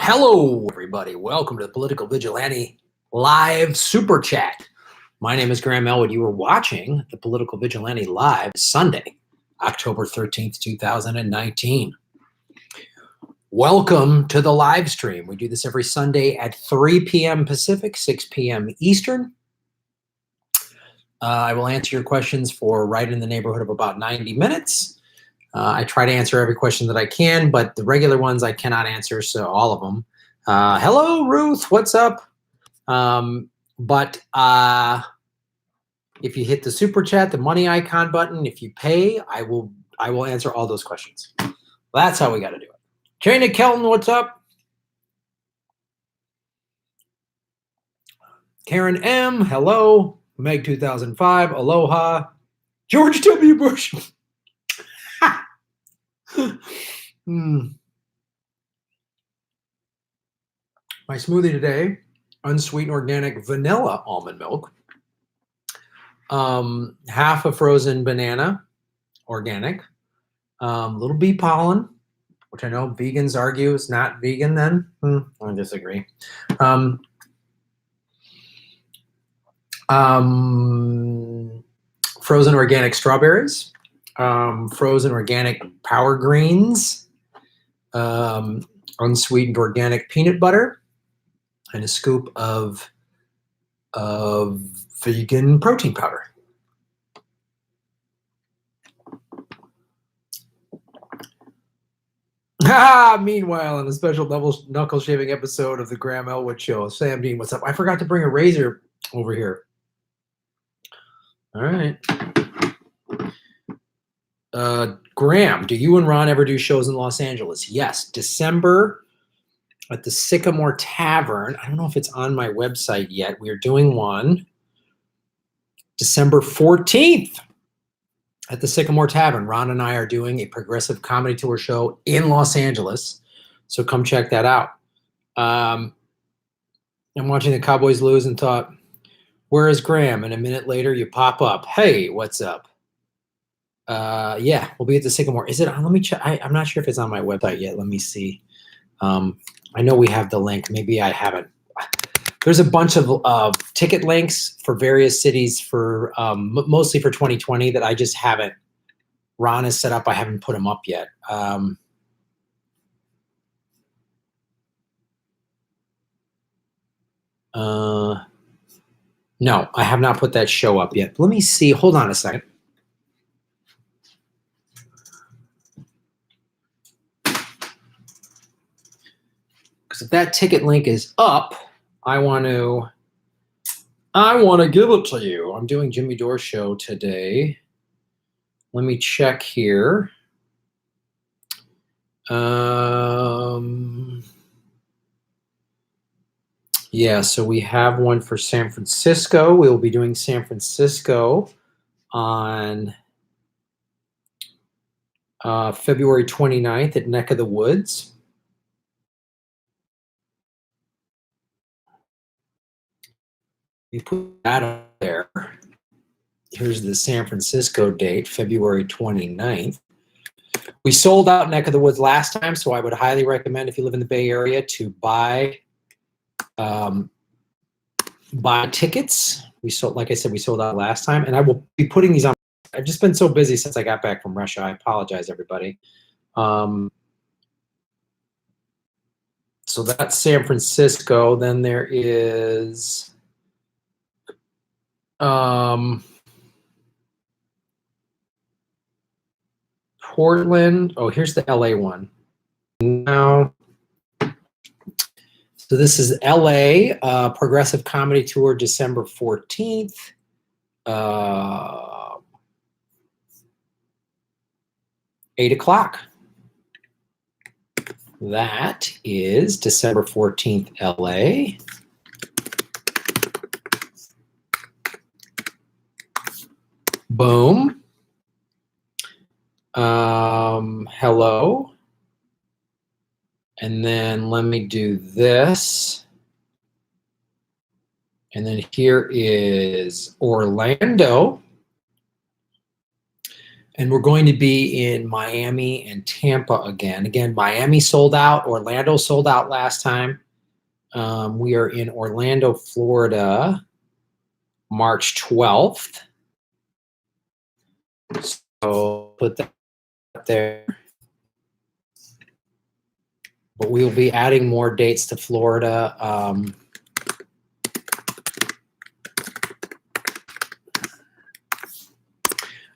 Hello, everybody. Welcome to the Political Vigilante Live Super Chat. My name is Graham Elwood. You are watching the Political Vigilante Live Sunday, October 13th, 2019. Welcome to the live stream. We do this every Sunday at 3 p.m. Pacific, 6 p.m. Eastern. I will answer your questions for right in the neighborhood of about 90 minutes. I try to answer every question that I can, but the regular ones I cannot answer, so all of them. Hello, Ruth. What's up? But if you hit the super chat, the money icon button, if you pay, I will answer all those questions. That's how we got to do it. Jana Kelton, what's up? Karen M, hello. Meg 2005, aloha. George W. Bush. My smoothie today, unsweetened organic vanilla almond milk, half a frozen banana, organic, little bee pollen, which I know vegans argue is not vegan then. I disagree. Frozen organic strawberries, frozen organic power greens, unsweetened organic peanut butter, and a scoop of vegan protein powder. Meanwhile, in a special knuckle shaving episode of the Graham Elwood Show, Sam Dean, what's up? I forgot to bring a razor over here. All right. Graham, do you and Ron ever do shows in Los Angeles? Yes, December at the Sycamore Tavern. I don't know if it's on my website yet. We are doing one December 14th at the Sycamore Tavern. Ron and I are doing a progressive comedy tour show in Los Angeles, so come check that out. I'm watching the Cowboys lose and thought, where is Graham? And a minute later, you pop up. Hey, what's up? Yeah, we'll be at the Sycamore. Is it on? Let me check. I'm not sure if it's on my website yet. Let me see. I know we have the link. Maybe I haven't. There's a bunch of ticket links for various cities for mostly for 2020 that I just haven't. Ron has set up. I haven't put them up yet. No, I have not put that show up yet. Let me see. Hold on a second. Because if that ticket link is up, I want to give it to you. I'm doing Jimmy Dore's show today. Let me check here. Yeah, so we have one for San Francisco. We will be doing San Francisco on February 29th at Neck of the Woods. We put that up there. Here's the San Francisco date, February 29th. We sold out Neck of the Woods last time, so I would highly recommend if you live in the Bay Area to buy tickets. We sold, like I said, we sold out last time, and I will be putting these on. I've just been so busy since I got back from Russia. I apologize, everybody. So that's San Francisco. Then there is Portland. Oh, here's the LA one. Now, so this is LA Progressive Comedy Tour, December 14th. 8 o'clock. That is December 14th, LA. Boom. Hello. And then let me do this. And then here is Orlando. And we're going to be in Miami and Tampa again. Again, Miami sold out. Orlando sold out last time. We are in Orlando, Florida, March 12th. So put that there. But we will be adding more dates to Florida.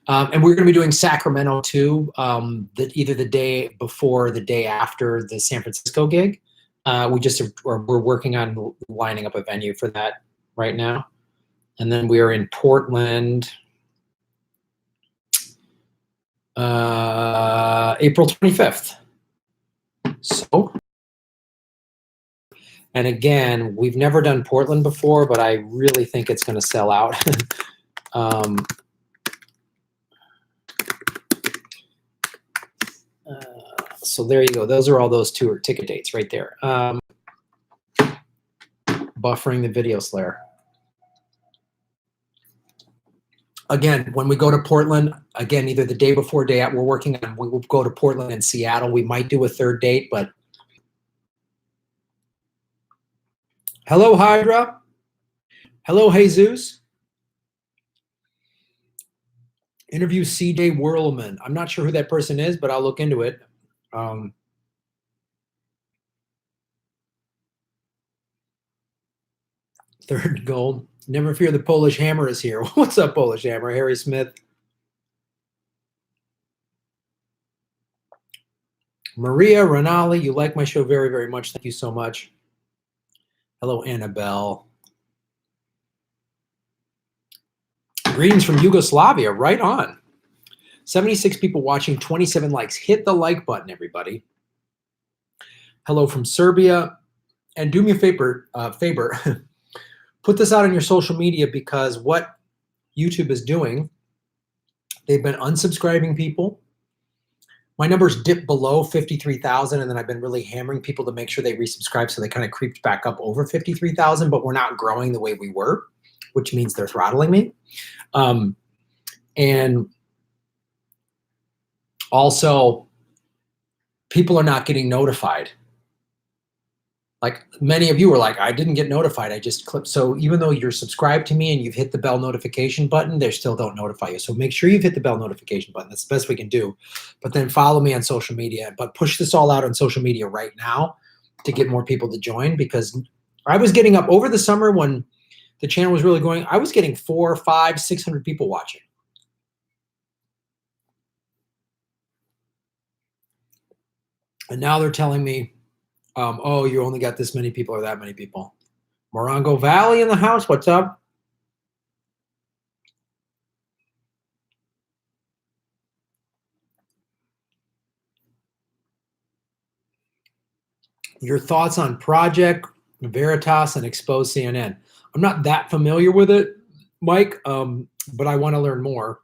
And we're going to be doing Sacramento too, either the day before or the day after the San Francisco gig. We're working on lining up a venue for that right now. And then we are in Portland, April 25th. So, and again, we've never done Portland before, but I really think it's going to sell out. So there you go. Those are all those tour ticket dates right there. Buffering the video Slayer. Again, when we go to Portland, again, either the day before, day out, we're working on, we will go to Portland and Seattle. We might do a third date, but. Hello, Hydra. Hello, Jesus. Interview CJ Whirlman. I'm not sure who that person is, but I'll look into it. Third goal. Never fear, the Polish Hammer is here. What's up, Polish Hammer? Harry Smith. Maria Ronali, you like my show very, very much. Thank you so much. Hello, Annabelle. Greetings from Yugoslavia. Right on. 76 people watching, 27 likes. Hit the like button, everybody. Hello from Serbia. And do me a favor, put this out on your social media, because what YouTube is doing, they've been unsubscribing people. My numbers dipped below 53,000, and then I've been really hammering people to make sure they resubscribe, so they kind of creeped back up over 53,000, but we're not growing the way we were, which means they're throttling me. And also, people are not getting notified. Like many of you were like, I didn't get notified. I just clicked. So even though you're subscribed to me and you've hit the bell notification button, they still don't notify you. So make sure you've hit the bell notification button. That's the best we can do. But then follow me on social media. But push this all out on social media right now to get more people to join, because I was getting up over the summer when the channel was really going. I was getting 400, 500, 600 people watching. And now they're telling me, oh, you only got this many people or that many people. Morongo Valley in the house. What's up? Your thoughts on Project Veritas and Expose CNN? I'm not that familiar with it, Mike, but I want to learn more.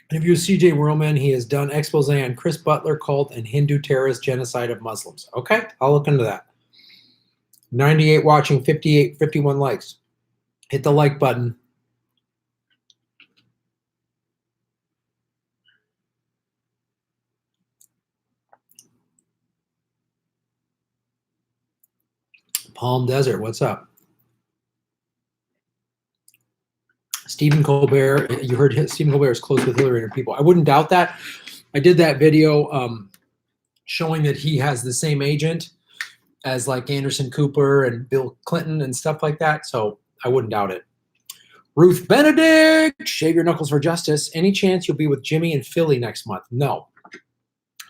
Interview CJ Whirlman. He has done expose on Chris Butler cult and Hindu terrorist genocide of Muslims. Okay, I'll look into that. 98 watching, 51 likes. Hit the like button. Palm Desert, what's up? Stephen Colbert, you heard Stephen Colbert is close with Hillary and her people. I wouldn't doubt that. I did that video showing that he has the same agent as like Anderson Cooper and Bill Clinton and stuff like that. So I wouldn't doubt it. Ruth Benedict, shave your knuckles for justice. Any chance you'll be with Jimmy in Philly next month? No.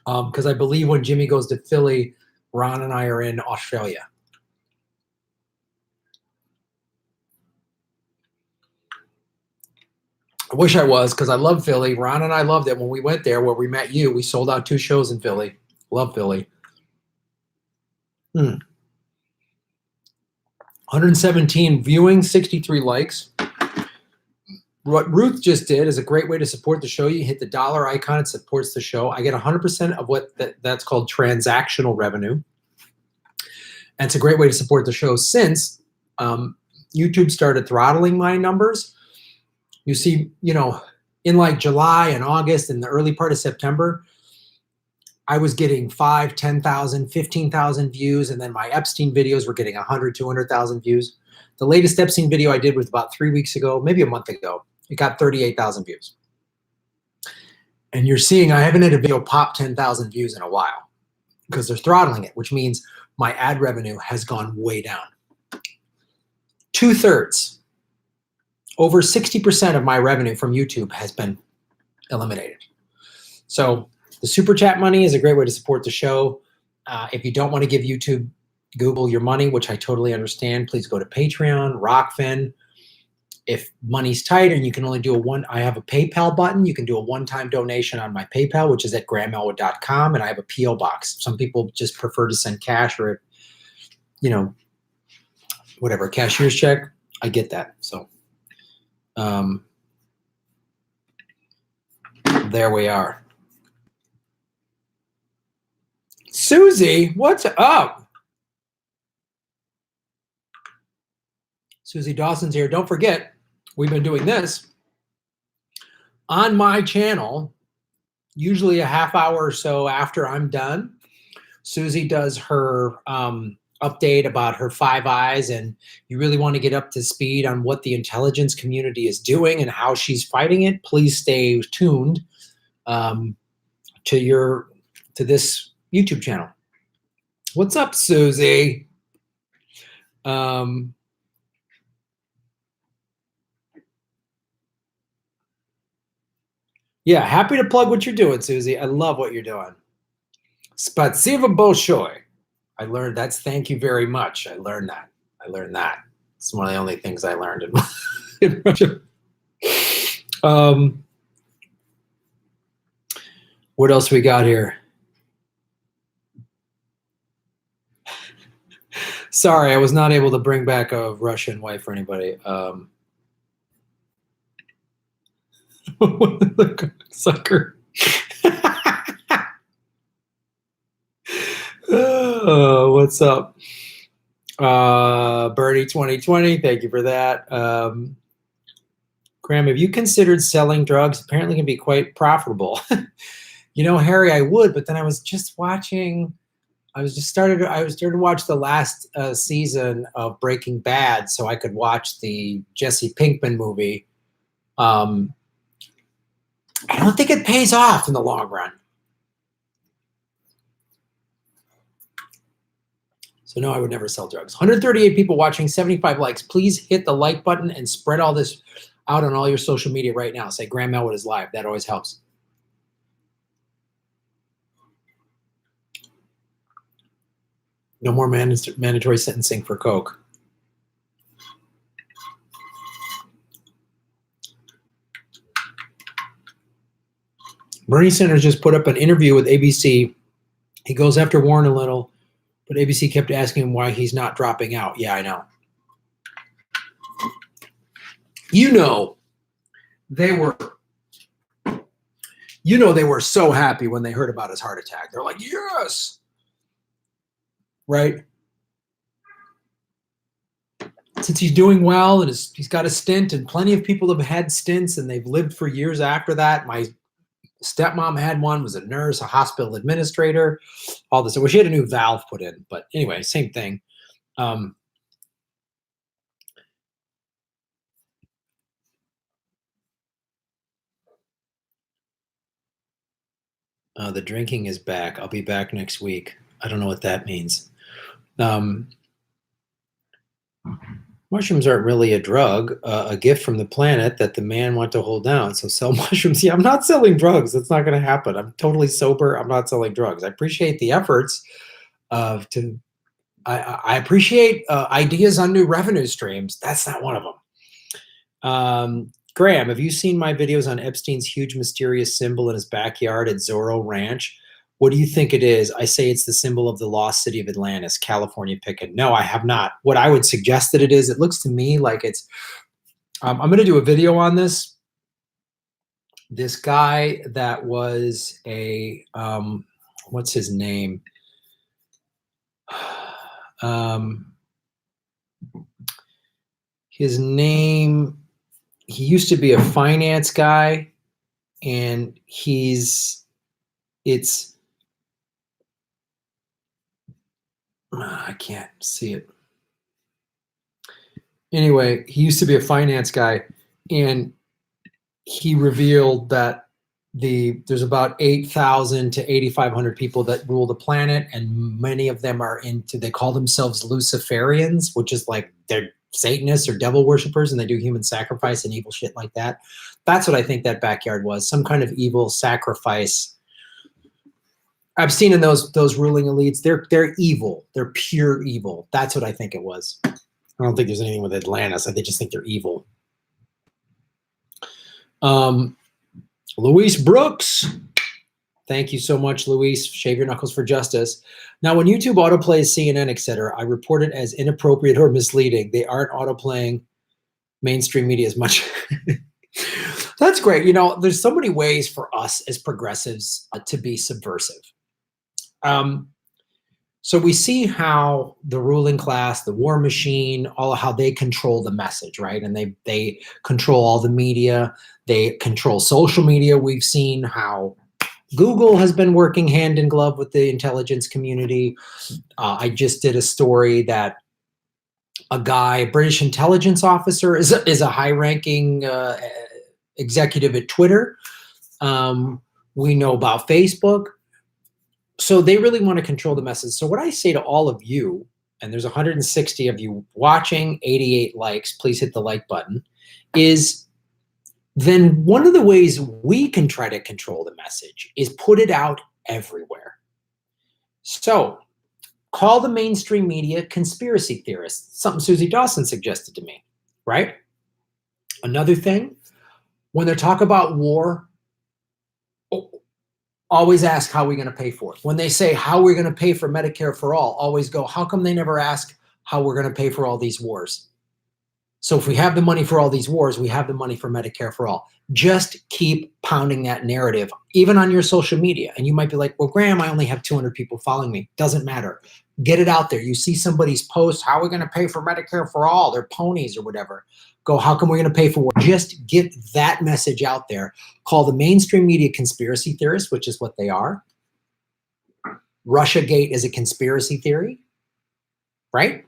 Because I believe when Jimmy goes to Philly, Ron and I are in Australia. I wish I was, because I love Philly. Ron and I loved it when we went there, where we met you. We sold out 2 shows in Philly. Love Philly. 117 viewing, 63 likes. what Ruth just did is a great way to support the show. You hit the dollar icon, it supports the show. I get 100% of what that's called transactional revenue. And it's a great way to support the show since YouTube started throttling my numbers. You see, you know, in like July and August and the early part of September, I was getting 5, 10,000, 15,000 views. And then my Epstein videos were getting 100, 200,000 views. The latest Epstein video I did was about 3 weeks ago, maybe a month ago. It got 38,000 views. And you're seeing I haven't had a video pop 10,000 views in a while because they're throttling it, which means my ad revenue has gone way down. 2/3, over 60% of my revenue from YouTube has been eliminated. So the super chat money is a great way to support the show. If you don't want to give YouTube, Google your money, which I totally understand, please go to Patreon, Rockfin. If money's tight and you can only do I have a PayPal button. You can do a one-time donation on my PayPal, which is at grahamelwood.com, and I have a P.O. box. Some people just prefer to send cash or, you know, whatever, cashier's check. I get that. So there we are. Susie, what's up? Susie Dawson's here. Don't forget, we've been doing this on my channel, usually a half hour or so after I'm done. Susie does her update about her 5 eyes, and you really want to get up to speed on what the intelligence community is doing and how she's fighting it. Please stay tuned to this YouTube channel. What's up, Susie? Yeah, happy to plug what you're doing, Susie. I love what you're doing. Spatsiva bolshoi. I learned that's thank you very much. I learned that. It's one of the only things I learned in Russia. What else we got here? Sorry, I was not able to bring back a Russian wife for anybody. Sucker. Oh, what's up? Bernie 2020, thank you for that. Graham, have you considered selling drugs? Apparently can be quite profitable. You know, Harry, I would, but then I was just watching, I started to watch the last season of Breaking Bad so I could watch the Jesse Pinkman movie. I don't think it pays off in the long run. So no, I would never sell drugs. 138 people watching, 75 likes. Please hit the like button and spread all this out on all your social media right now. Say Graham Elwood is live. That always helps. No more mandatory sentencing for coke. Bernie Sanders just put up an interview with ABC. He goes after Warren a little, but ABC kept asking him why he's not dropping out. Yeah, I know. You know, they were so happy when they heard about his heart attack. They're like, yes. Right? Since he's doing well and he's got a stint, and plenty of people have had stints and they've lived for years after that. My stepmom had one, was a nurse, a hospital administrator, all this. I wish she had a new valve put in, but anyway, same thing. The drinking is back. I'll be back next week. I don't know what that means. Mushrooms aren't really a drug, a gift from the planet that the man want to hold down. So sell mushrooms. Yeah, I'm not selling drugs. That's not going to happen. I'm totally sober. I'm not selling drugs. I appreciate the efforts I appreciate ideas on new revenue streams. That's not one of them. Graham, have you seen my videos on Epstein's huge mysterious symbol in his backyard at Zorro Ranch? What do you think it is? I say it's the symbol of the lost city of Atlantis, California picking. No, I have not. What I would suggest that it is, it looks to me like it's, I'm going to do a video on this this guy that was a, what's his name? His name, he used to be a finance guy, and I can't see it. Anyway, he used to be a finance guy, and he revealed that there's about 8,000 to 8,500 people that rule the planet, and many of them are they call themselves Luciferians, which is like they're Satanists or devil worshippers, and they do human sacrifice and evil shit like that. That's what I think that backyard was, some kind of evil sacrifice. I've seen in those ruling elites, they're evil. They're pure evil. That's what I think it was. I don't think there's anything with Atlantis. I just think they're evil. Luis Brooks. Thank you so much, Luis. Shave your knuckles for justice. Now, when YouTube autoplays CNN, etc., I report it as inappropriate or misleading. They aren't autoplaying mainstream media as much. That's great. You know, there's so many ways for us as progressives to be subversive. So we see how the ruling class, the war machine, how they control the message, right? And they control all the media. They control social media. We've seen how Google has been working hand in glove with the intelligence community. I just did a story that a guy, British intelligence officer, is a high-ranking executive at Twitter. We know about Facebook. So they really want to control the message. So what I say to all of you, and there's 160 of you watching, 88 likes, please hit the like button, is then one of the ways we can try to control the message is put it out everywhere. So call the mainstream media conspiracy theorists, something Susie Dawson suggested to me, right? Another thing, when they talk about war, always ask how we're going to pay for it. When they say how we're going to pay for Medicare for all, always go, how come they never ask how we're going to pay for all these wars? So if we have the money for all these wars, we have the money for Medicare for all. Just keep pounding that narrative, even on your social media. And you might be like, well, Graham, I only have 200 people following me. Doesn't matter. Get it out there. You see somebody's post, how are we going to pay for Medicare for all? They're ponies or whatever. Go, how come we're going to pay for war? Just get that message out there. Call the mainstream media conspiracy theorists, which is what they are. Russiagate is a conspiracy theory, right?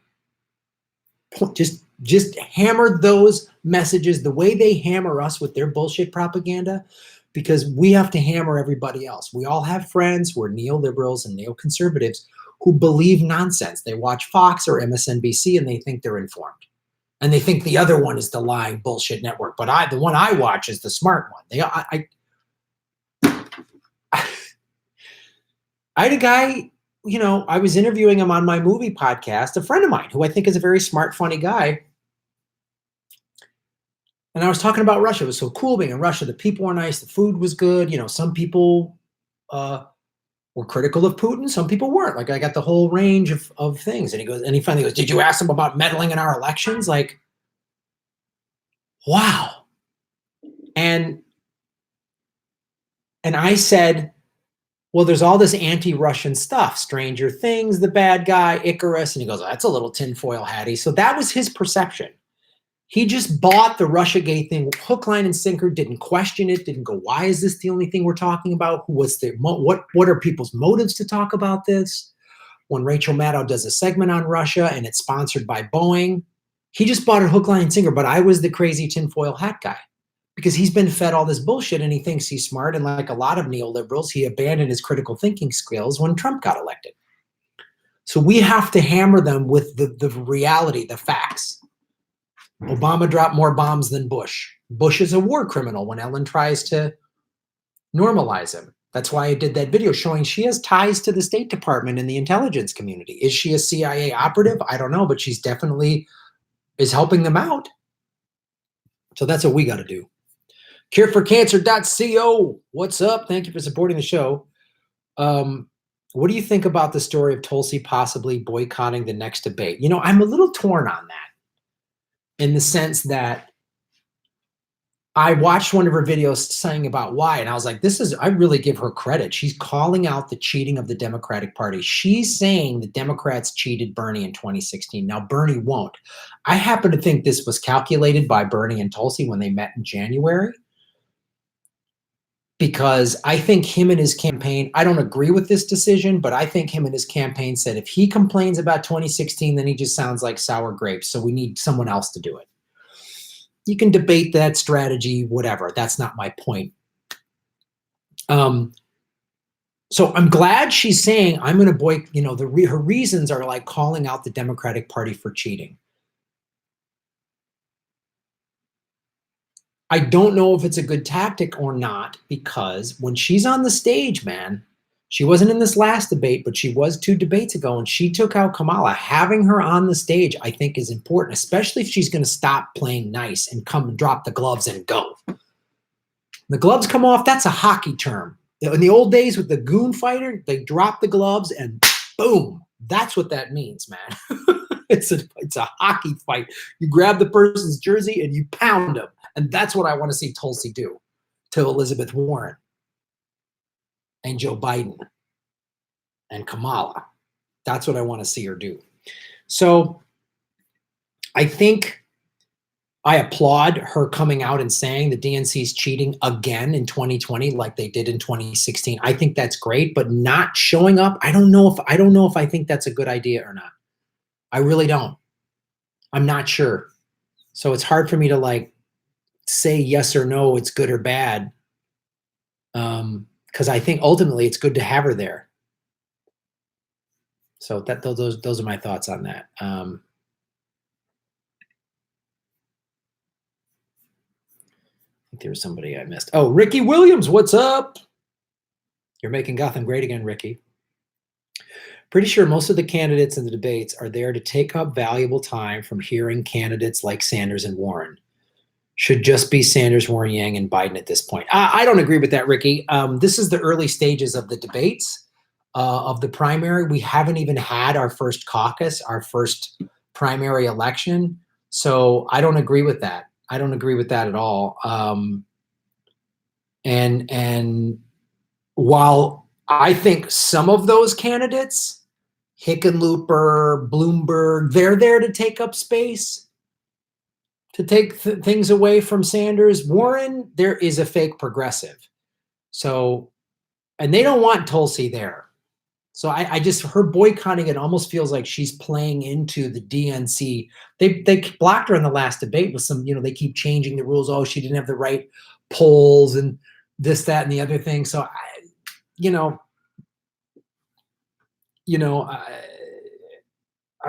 Just hammer those messages the way they hammer us with their bullshit propaganda, because we have to hammer everybody else. We all have friends who are neoliberals and neoconservatives who believe nonsense. They watch Fox or MSNBC and they think they're informed. And they think the other one is the lying bullshit network. But the one I watch is the smart one. I had a guy, you know, I was interviewing him on my movie podcast, a friend of mine who I think is a very smart, funny guy. And I was talking about Russia. It was so cool being in Russia. The people were nice. The food was good. You know, some people were critical of Putin. Some people weren't. Like, I got the whole range of things. And he finally goes, did you ask him about meddling in our elections? Like, wow. And I said, well, there's all this anti-Russian stuff. Stranger Things, the bad guy, Icarus. And he goes, oh, that's a little tinfoil hatty. So that was his perception. He just bought the Russiagate thing, hook, line, and sinker, didn't question it, didn't go, why is this the only thing we're talking about? What are people's motives to talk about this? When Rachel Maddow does a segment on Russia and it's sponsored by Boeing, he just bought it hook, line, and sinker. But I was the crazy tinfoil hat guy because he's been fed all this bullshit and he thinks he's smart. And like a lot of neoliberals, he abandoned his critical thinking skills when Trump got elected. So we have to hammer them with the reality, the facts. Obama dropped more bombs than Bush. Bush is a war criminal when Ellen tries to normalize him. That's why I did that video showing she has ties to the State Department and the intelligence community. Is she a CIA operative? I don't know, but she's definitely is helping them out. So that's what we got to do. Careforcancer.co. What's up? Thank you for supporting the show. What do you think about the story of Tulsi possibly boycotting the next debate? You know, I'm a little torn on that, in the sense that I watched one of her videos saying about why, and I was like, I really give her credit. She's calling out the cheating of the Democratic Party. She's saying the Democrats cheated Bernie in 2016. Now, Bernie won't. I happen to think this was calculated by Bernie and Tulsi when they met in January, because I think him and his campaign, I don't agree with this decision, but I think him and his campaign said if he complains about 2016, then he just sounds like sour grapes. So we need someone else to do it. You can debate that strategy, whatever. That's not my point. So I'm glad she's saying I'm going to boycott. You know, her reasons are like calling out the Democratic Party for cheating. I don't know if it's a good tactic or not, because when she's on the stage, man, she wasn't in this last debate, but she was 2 debates ago, and she took out Kamala. Having her on the stage, I think, is important, especially if she's going to stop playing nice and come and drop the gloves and go. The gloves come off, that's a hockey term. In the old days with the goon fighter, they drop the gloves and boom. That's what that means, man. It's a hockey fight. You grab the person's jersey and you pound them. And that's what I want to see Tulsi do to Elizabeth Warren and Joe Biden and Kamala. That's what I want to see her do. So I think I applaud her coming out and saying the DNC's cheating again in 2020 like they did in 2016. I think that's great, but not showing up, I don't know if I think that's a good idea or not. I really don't. I'm not sure. So it's hard for me to like say yes or no, it's good or bad. Because I think ultimately it's good to have her there. So those are my thoughts on that. I think there was somebody I missed. Oh, Ricky Williams, what's up? You're making Gotham great again, Ricky. Pretty sure most of the candidates in the debates are there to take up valuable time from hearing candidates like Sanders and Warren. Should just be Sanders, Warren, Yang, and Biden at this point. I don't agree with that, Ricky. This is the early stages of the debates of the primary. We haven't even had our first caucus, our first primary election. So I don't agree with that. I don't agree with that at all. And while I think some of those candidates, Hickenlooper, Bloomberg, they're there to take up space, to take things away from Sanders. Warren, there is a fake progressive. So, and they don't want Tulsi there. So I just, her boycotting it almost feels like she's playing into the DNC. They blocked her in the last debate with some, they keep changing the rules. Oh, she didn't have the right polls and this, that, and the other thing. So, I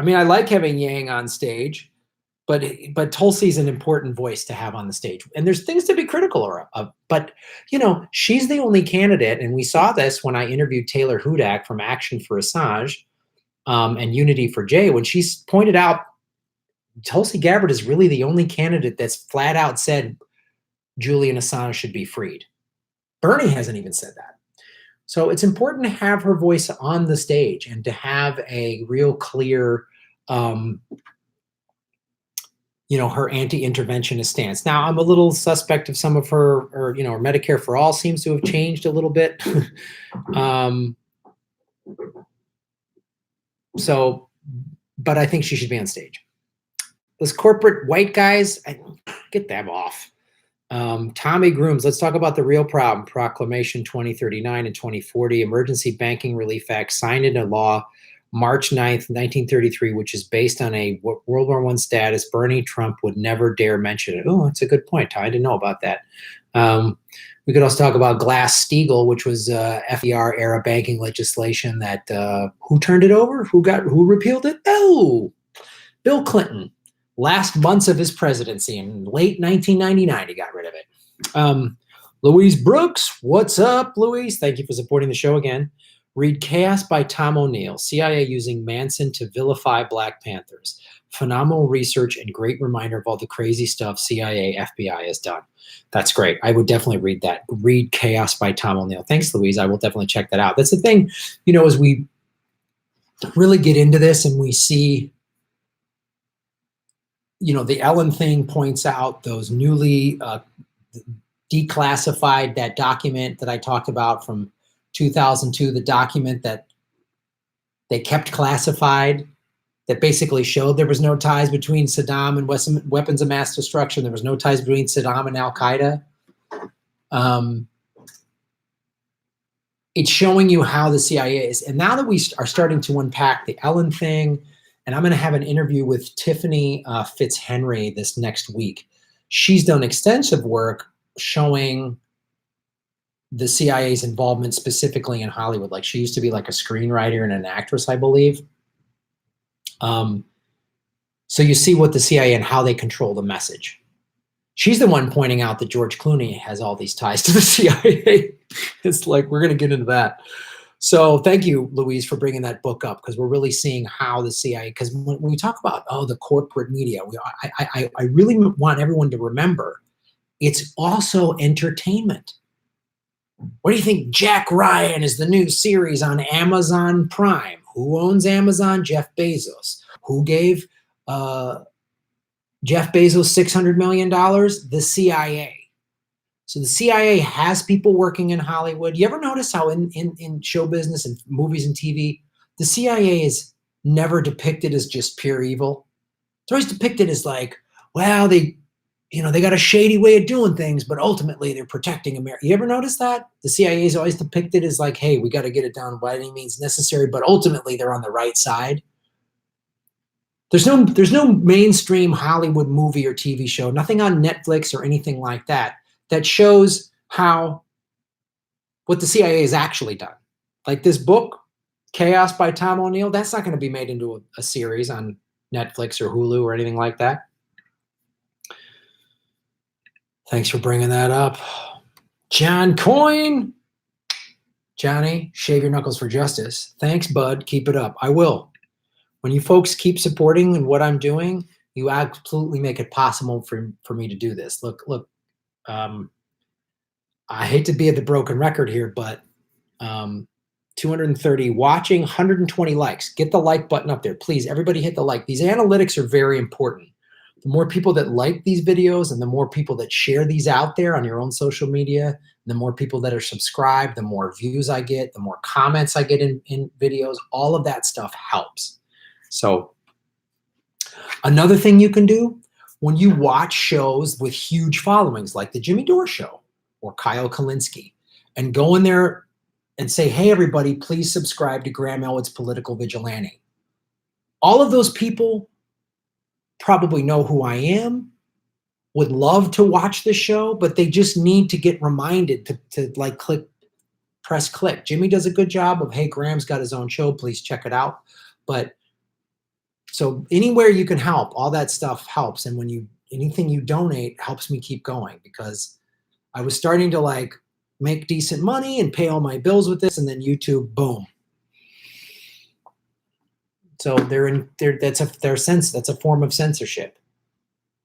mean, I like having Yang on stage, but Tulsi's an important voice to have on the stage. And there's things to be critical of. But, she's the only candidate, and we saw this when I interviewed Taylor Hudak from Action for Assange and Unity for Jay, when she pointed out Tulsi Gabbard is really the only candidate that's flat out said Julian Assange should be freed. Bernie hasn't even said that. So it's important to have her voice on the stage and to have a real clear, her anti-interventionist stance. Now, I'm a little suspect of some of her, or Medicare for All seems to have changed a little bit. But I think she should be on stage. Those corporate white guys, get them off. Tommy Grooms, let's talk about the real problem. Proclamation 2039 and 2040, Emergency Banking Relief Act, signed into law March 9th, 1933, which is based on a World War I status. Bernie Trump would never dare mention it. Oh, that's a good point. I didn't know about that. We could also talk about Glass-Steagall, which was FDR era banking legislation that who turned it over? Who repealed it? Oh, Bill Clinton. Last months of his presidency in late 1999, he got rid of it. Louise Brooks, what's up, Louise? Thank you for supporting the show again. Read Chaos by Tom O'Neill, CIA using Manson to vilify Black Panthers. Phenomenal research and great reminder of all the crazy stuff CIA, FBI has done. That's great. I would definitely read that. Read Chaos by Tom O'Neill. Thanks, Louise. I will definitely check that out. That's the thing, as we really get into this and we see the Ellen thing points out those newly declassified that document that I talked about from 2002, the document that they kept classified that basically showed there was no ties between Saddam and weapons of mass destruction. There was no ties between Saddam and Al-Qaeda. It's showing you how the CIA is. And now that we are starting to unpack the Ellen thing, and I'm going to have an interview with Tiffany Fitzhenry this next week. She's done extensive work showing the CIA's involvement specifically in Hollywood. Like, she used to be like a screenwriter and an actress, I believe. So you see what the CIA and how they control the message. She's the one pointing out that George Clooney has all these ties to the CIA. It's like, we're going to get into that. So thank you, Louise, for bringing that book up, because we're really seeing how the CIA, because when we talk about, the corporate media, I really want everyone to remember, it's also entertainment. What do you think Jack Ryan is the new series on Amazon Prime? Who owns Amazon? Jeff Bezos. Who gave Jeff Bezos $600 million? The CIA. So the CIA has people working in Hollywood. You ever notice how in show business and movies and TV, the CIA is never depicted as just pure evil? It's always depicted as like, well, they got a shady way of doing things, but ultimately they're protecting America. You ever notice that? The CIA is always depicted as like, hey, we got to get it done by any means necessary, but ultimately they're on the right side. There's no mainstream Hollywood movie or TV show, nothing on Netflix or anything like that, that shows what the CIA has actually done. Like this book, Chaos by Tom O'Neill, that's not going to be made into a series on Netflix or Hulu or anything like that. Thanks for bringing that up. John Coyne. Johnny, shave your knuckles for justice. Thanks, bud. Keep it up. I will. When you folks keep supporting and what I'm doing, you absolutely make it possible for me to do this. Look, I hate to be at the broken record here, but 230 watching, 120 likes. Get the like button up there. Please, everybody hit the like. These analytics are very important. The more people that like these videos and the more people that share these out there on your own social media, the more people that are subscribed, the more views I get, the more comments I get in videos, all of that stuff helps. So another thing you can do when you watch shows with huge followings like the Jimmy Dore Show or Kyle Kalinske, and go in there and say, hey, everybody, please subscribe to Graham Elwood's Political Vigilante. All of those people probably know who I am, would love to watch the show, but they just need to get reminded to like press click. Jimmy does a good job of, hey, Graham's got his own show, please check it out. But so anywhere you can help, all that stuff helps. And when anything you donate helps me keep going, because I was starting to like make decent money and pay all my bills with this, and then YouTube, boom. So that's a form of censorship.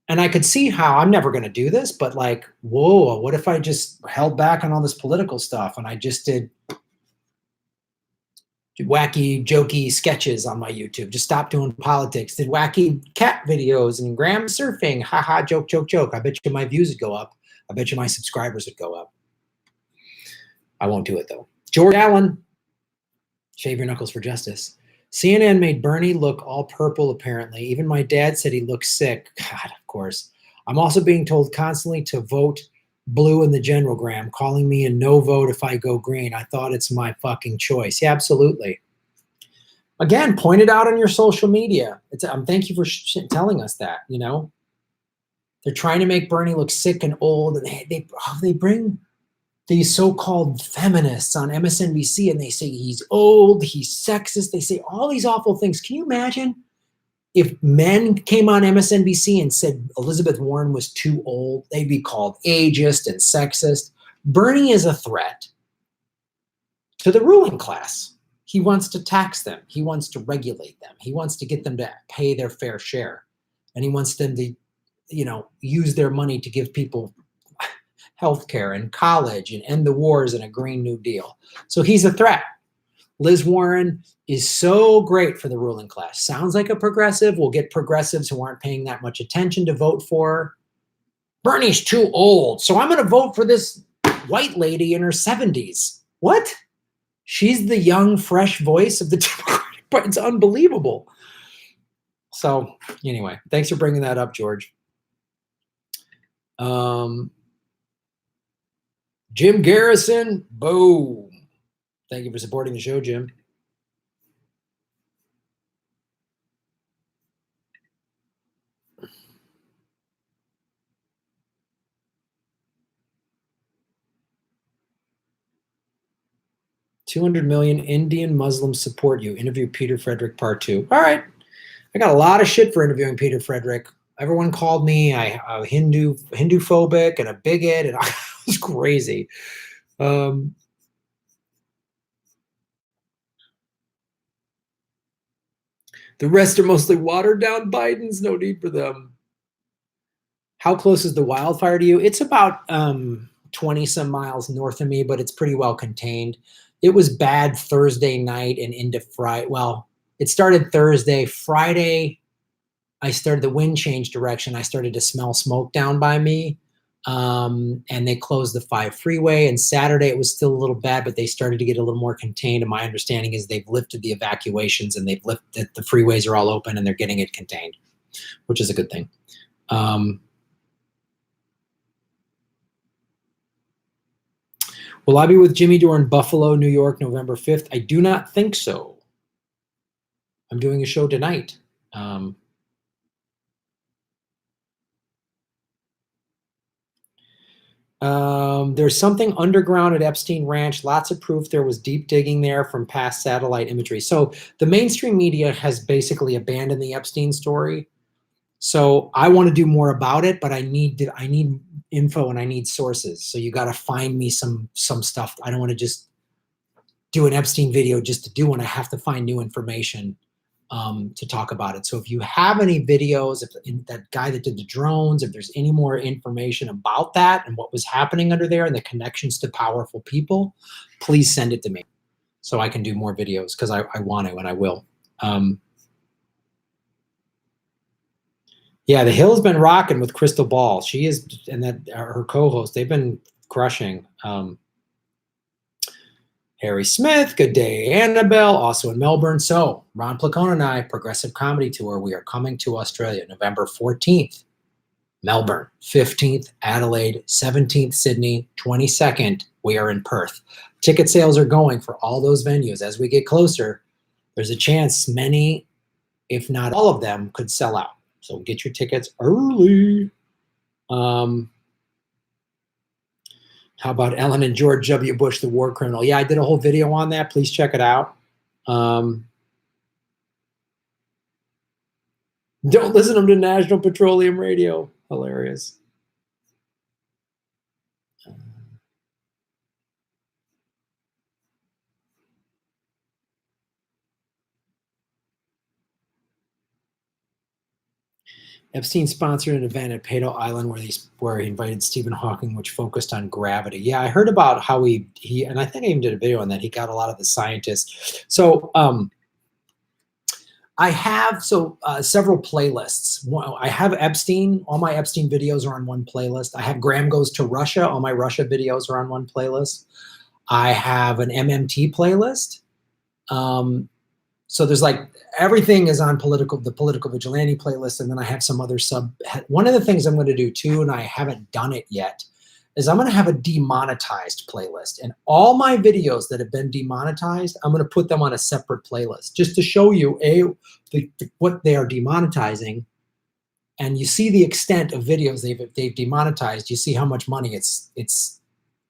And I could see how I'm never going to do this, but like, whoa, what if I just held back on all this political stuff and I just did wacky, jokey sketches on my YouTube, just stopped doing politics, did wacky cat videos and Graham surfing, haha, joke, joke, joke. I bet you my views would go up. I bet you my subscribers would go up. I won't do it though. George Allen, shave your knuckles for justice. CNN made Bernie look all purple, apparently. Even my dad said he looked sick. God, of course. I'm also being told constantly to vote blue in the general, Graham, calling me a no vote if I go green. I thought it's my fucking choice. Yeah, absolutely. Again, point it out on your social media. Thank you for telling us that, you know. They're trying to make Bernie look sick and old, and they bring these so-called feminists on MSNBC, and they say he's old, he's sexist. They say all these awful things. Can you imagine if men came on MSNBC and said Elizabeth Warren was too old? They'd be called ageist and sexist. Bernie is a threat to the ruling class. He wants to tax them. He wants to regulate them. He wants to get them to pay their fair share. And he wants them to, use their money to give people healthcare and college and end the wars and a Green New Deal. So he's a threat. Liz Warren is so great for the ruling class. Sounds like a progressive. We'll get progressives who aren't paying that much attention to vote for her. Bernie's too old, so I'm going to vote for this white lady in her 70s. What? She's the young, fresh voice of the Democratic Party. It's unbelievable. So anyway, thanks for bringing that up, George. Jim Garrison, boom. Thank you for supporting the show, Jim. $200 million Indian Muslims support you. Interview Peter Frederick Part 2. All right. I got a lot of shit for interviewing Peter Frederick. Everyone called me a Hindu phobic and a bigot, and I was crazy. The rest are mostly watered down Bidens. No need for them. How close is the wildfire to you? It's about 20 some miles north of me, but it's pretty well contained. It was bad Thursday night and into Friday. Well, it started Thursday. Friday, I started, the wind changed direction. I started to smell smoke down by me. And they closed the 5 freeway. And Saturday, it was still a little bad, but they started to get a little more contained. And my understanding is they've lifted the evacuations and they've lifted, the freeways are all open and they're getting it contained, which is a good thing. Will I be with Jimmy Dore in Buffalo, New York, November 5th? I do not think so. I'm doing a show tonight. There's something underground at Epstein Ranch. Lots of proof there was deep digging there from past satellite imagery. So the mainstream media has basically abandoned the Epstein story. So I want to do more about it, but I need info and I need sources. So you got to find me some stuff. I don't want to just do an Epstein video just to do one. I have to find new information to talk about it. So if you have any videos, if that guy that did the drones, if there's any more information about that and what was happening under there and the connections to powerful people, please send it to me so I can do more videos, because I want to and I will. Yeah, the Hill's been rocking with Crystal Ball. She is, and that her co-host, they've been crushing. Harry Smith, good day, Annabelle, also in Melbourne. So Ron Placone and I, Progressive Comedy Tour, we are coming to Australia, November 14th, Melbourne, 15th, Adelaide, 17th, Sydney, 22nd, we are in Perth. Ticket sales are going for all those venues. As we get closer, there's a chance many, if not all of them, could sell out. So get your tickets early. How about Ellen and George W. Bush, the war criminal? Yeah, I did a whole video on that. Please check it out. Don't listen to them to National Petroleum Radio. Hilarious. Epstein sponsored an event at Pato Island where he invited Stephen Hawking, which focused on gravity. Yeah, I heard about how he and I think I even did a video on that. He got a lot of the scientists. So I have several playlists. I have Epstein. All my Epstein videos are on one playlist. I have Graham Goes to Russia. All my Russia videos are on one playlist. I have an MMT playlist. So there's like everything is on the political vigilante playlist, and then I have some other one of the things I'm going to do too, and I haven't done it yet, is I'm going to have a demonetized playlist, and all my videos that have been demonetized, I'm going to put them on a separate playlist just to show you what they are demonetizing, and you see the extent of videos they've demonetized. You see how much money it's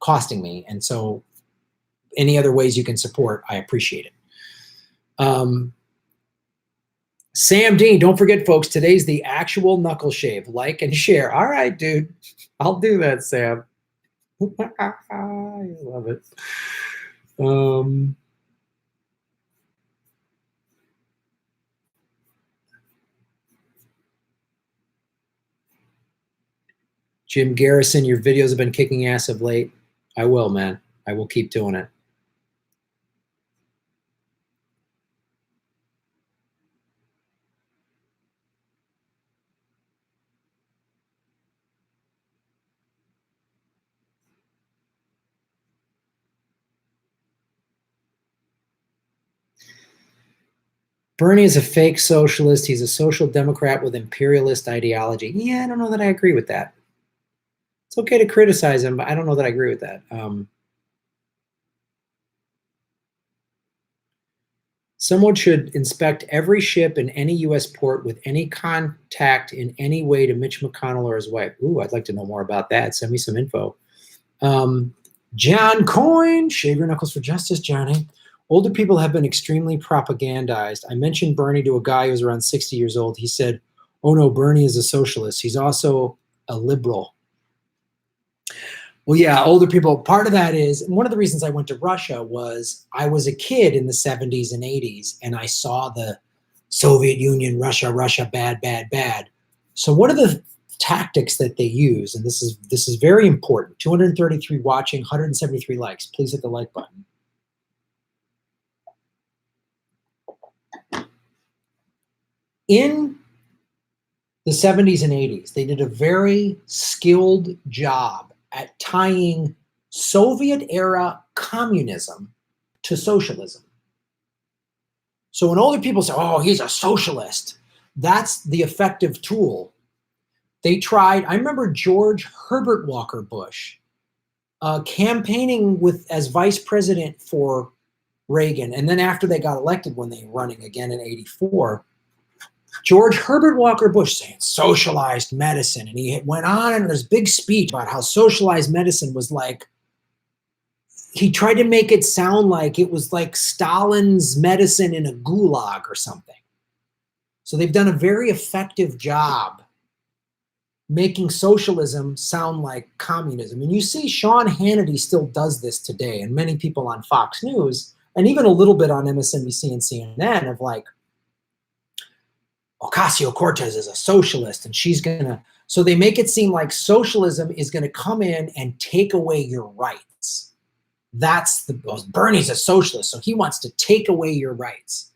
costing me, and so any other ways you can support, I appreciate it. Sam Dean, don't forget, folks, today's the actual knuckle shave. Like and share. All right, dude. I'll do that, Sam. I love it. Jim Garrison, your videos have been kicking ass of late. I will, man. I will keep doing it. Bernie is a fake socialist. He's a social democrat with imperialist ideology. Yeah, I don't know that I agree with that. It's okay to criticize him, but I don't know that I agree with that. Someone should inspect every ship in any U.S. port with any contact in any way to Mitch McConnell or his wife. Ooh, I'd like to know more about that. Send me some info. John Coyne, shave your knuckles for justice, Johnny. Older people have been extremely propagandized. I mentioned Bernie to a guy who was around 60 years old. He said, oh no, Bernie is a socialist. He's also a liberal. Well, yeah, older people, part of that is, and one of the reasons I went to Russia was I was a kid in the 70s and 80s, and I saw the Soviet Union, Russia, bad, bad, bad. So one of the tactics that they use, and this is very important, 233 watching, 173 likes. Please hit the like button. In the 70s and 80s, they did a very skilled job at tying Soviet-era communism to socialism. So when older people say, oh, he's a socialist, that's the effective tool. They tried, I remember George Herbert Walker Bush campaigning as vice president for Reagan. And then after they got elected, when they were running again in 84, George Herbert Walker Bush saying socialized medicine. And he went on in this big speech about how socialized medicine was like, he tried to make it sound like it was like Stalin's medicine in a gulag or something. So they've done a very effective job making socialism sound like communism. And you see Sean Hannity still does this today, and many people on Fox News, and even a little bit on MSNBC and CNN, of like, Ocasio-Cortez is a socialist, and she's gonna, so they make it seem like socialism is gonna come in and take away your rights. Bernie's a socialist, so he wants to take away your rights,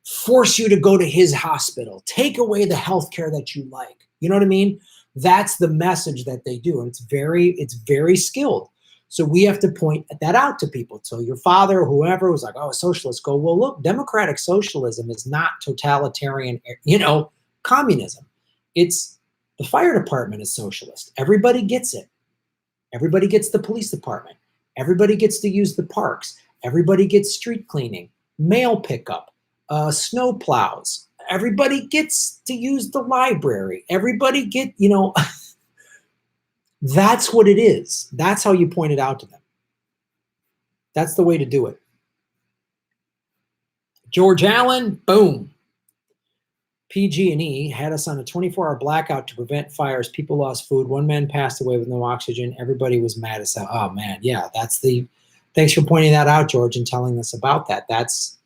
force you to go to his hospital, take away the health care that you like. You know what I mean? That's the message that they do, and it's very skilled. So we have to point that out to people. So your father or whoever was like, oh, socialist, go, well, look, democratic socialism is not totalitarian, communism. It's the fire department is socialist. Everybody gets it. Everybody gets the police department. Everybody gets to use the parks. Everybody gets street cleaning, mail pickup, snow plows. Everybody gets to use the library. Everybody that's what it is. That's how you point it out to them. That's the way to do it. George Allen, boom. PG&E had us on a 24-hour blackout to prevent fires. People lost food. One man passed away with no oxygen. Everybody was mad as hell. Oh, man, yeah, thanks for pointing that out, George, and telling us about that. That's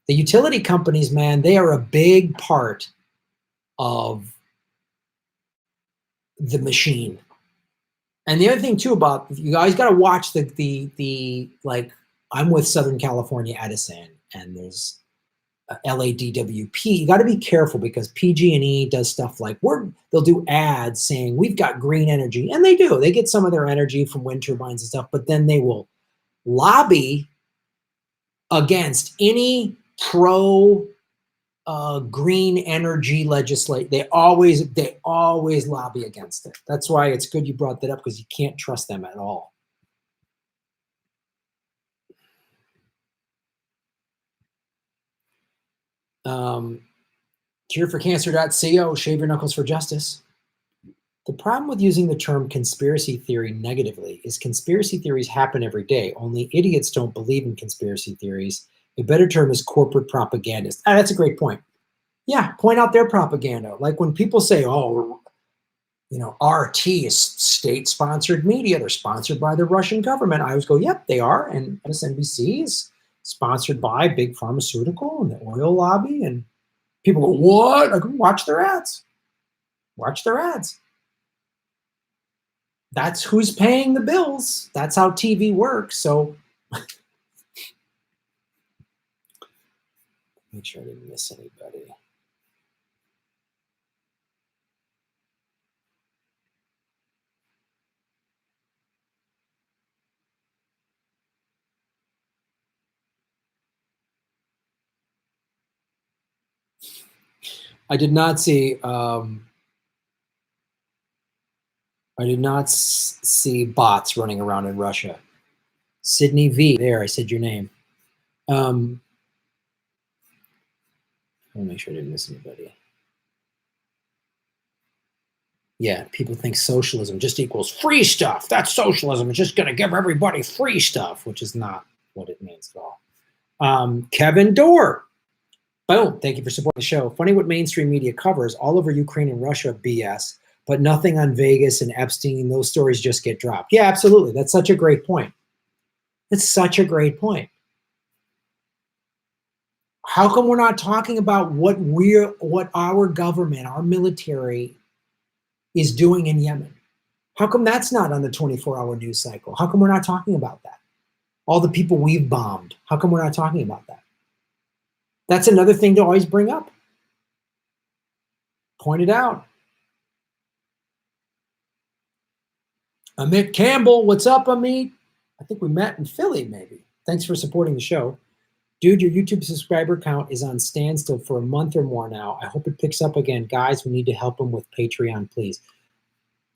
the utility companies, man, they are a big part of the machine. And the other thing too about, you guys got to watch the like, I'm with Southern California Edison, and there's LADWP. You got to be careful because PG&E does stuff like they'll do ads saying we've got green energy, and they do. They get some of their energy from wind turbines and stuff, but then they will lobby against any pro green energy legislate. They always lobby against it. That's why it's good you brought that up, because you can't trust them at all. Cureforcancer.co, shave your knuckles for justice. The problem with using the term conspiracy theory negatively is conspiracy theories happen every day. Only idiots don't believe in conspiracy theories. A better term is corporate propagandist. That's a great point. Yeah, point out their propaganda. Like when people say, oh, RT is state-sponsored media. They're sponsored by the Russian government. I always go, yep, they are. And MSNBC is sponsored by big pharmaceutical and the oil lobby. And people go, what? I go, watch their ads. Watch their ads. That's who's paying the bills. That's how TV works. So make sure I didn't miss anybody. I did not see see bots running around in Russia. Sydney V, there, I said your name. I'll make sure I didn't miss anybody. Yeah, people think socialism just equals free stuff. That's socialism. It's just going to give everybody free stuff, which is not what it means at all. Kevin Dorr. Boom. Thank you for supporting the show. Funny what mainstream media covers all over Ukraine and Russia BS, but nothing on Vegas and Epstein. Those stories just get dropped. Yeah, absolutely. That's such a great point. It's such a great point. How come we're not talking about what our government, our military is doing in Yemen? How come that's not on the 24-hour news cycle? How come we're not talking about that? All the people we've bombed, how come we're not talking about that? That's another thing to always bring up. Point it out. Amit Kamble, what's up, Amit? I think we met in Philly, maybe. Thanks for supporting the show. Dude, your YouTube subscriber count is on standstill for a month or more now. I hope it picks up again. Guys, we need to help them with Patreon, please.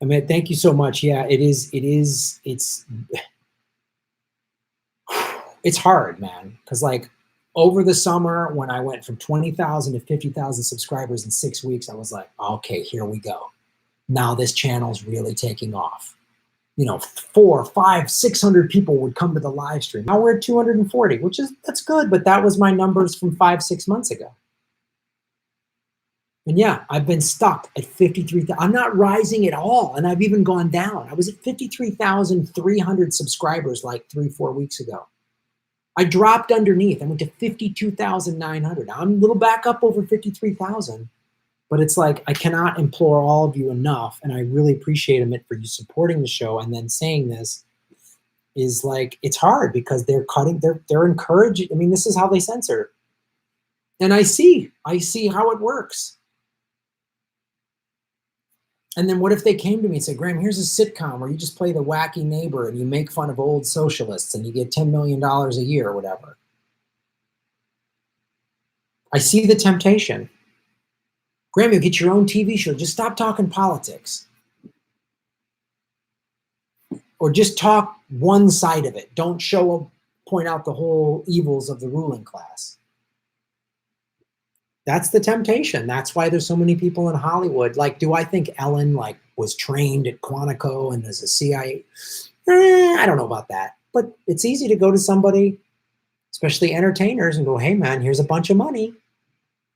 Amit, thank you so much. Yeah, it's hard, man. Because like over the summer when I went from 20,000 to 50,000 subscribers in 6 weeks, I was like, okay, here we go. Now this channel's really taking off. 400, 500, 600 people would come to the live stream. Now we're at 240, that's good, but that was my numbers from 5-6 months ago. And yeah, I've been stuck at 53,000. I'm not rising at all, and I've even gone down. I was at 53,300 subscribers like 3-4 weeks ago. I dropped underneath. I went to 52,900. Now I'm a little back up over 53,000. But it's like, I cannot implore all of you enough, and I really appreciate Amit for you supporting the show and then saying this is like, it's hard because they're encouraging. I mean, this is how they censor. And I see how it works. And then what if they came to me and said, Graham, here's a sitcom where you just play the wacky neighbor and you make fun of old socialists and you get $10 million a year or whatever. I see the temptation. Graham, you get your own TV show. Just stop talking politics. Or just talk one side of it. Don't point out the whole evils of the ruling class. That's the temptation. That's why there's so many people in Hollywood. Like, do I think Ellen was trained at Quantico and is a CIA? I don't know about that. But it's easy to go to somebody, especially entertainers, and go, hey, man, here's a bunch of money.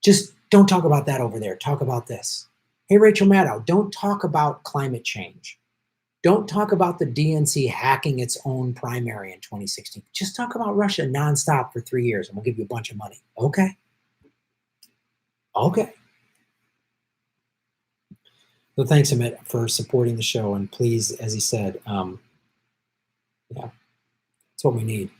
Just don't talk about that over there. Talk about this. Hey, Rachel Maddow, don't talk about climate change. Don't talk about the DNC hacking its own primary in 2016. Just talk about Russia nonstop for 3 years and we'll give you a bunch of money. Okay. Okay. So thanks, Amit, for supporting the show. And please, as he said, yeah, that's what we need.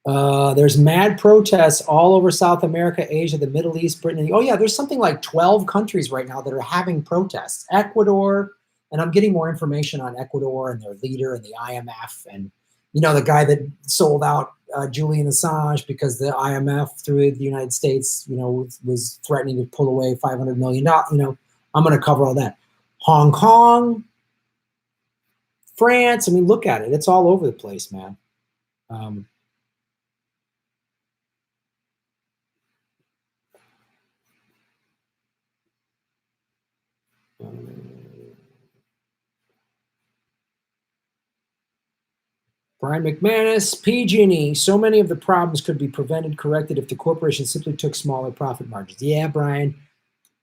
There's mad protests all over South America, Asia, the Middle East, Britain. Oh yeah, there's something like 12 countries right now that are having protests. Ecuador, and I'm getting more information on Ecuador and their leader and the IMF and, the guy that sold out Julian Assange because the IMF through the United States, was threatening to pull away $500 million. I'm going to cover all that. Hong Kong, France. I mean, look at it. It's all over the place, man. Brian McManus, PG&E, so many of the problems could be prevented, corrected if the corporation simply took smaller profit margins. Yeah, Brian.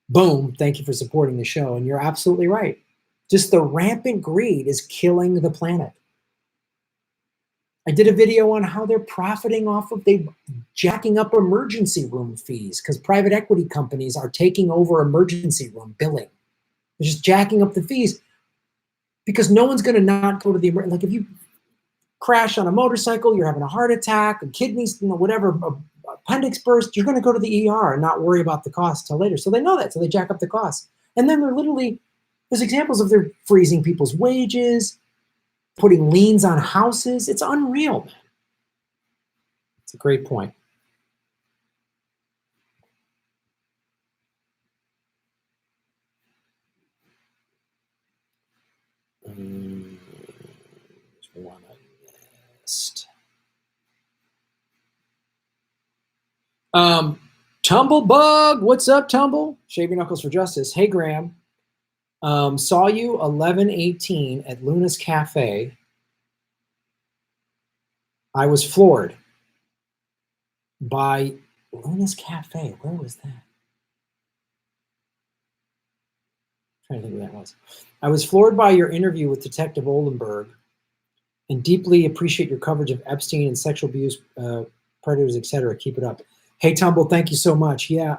Boom. Thank you for supporting the show. And you're absolutely right. Just the rampant greed is killing the planet. I did a video on how they're profiting off of jacking up emergency room fees because private equity companies are taking over emergency room billing. They're just jacking up the fees because no one's going to not go to the emergency. Like if you crash on a motorcycle, you're having a heart attack, a kidneys, whatever, appendix burst, you're going to go to the ER and not worry about the cost till later. So they know that, so they jack up the costs. And then there's examples of they're freezing people's wages, putting liens on houses. It's unreal, man. It's a great point. Tumblebug, what's up, Tumble? Shave your knuckles for justice. Hey, Graham. Saw you 11/18 at Luna's Cafe. I was floored by Luna's Cafe. Where was that? I'm trying to think where that was. I was floored by your interview with Detective Oldenburg and deeply appreciate your coverage of Epstein and sexual abuse, predators, etc. Keep it up. Hey, Tumble, thank you so much. Yeah,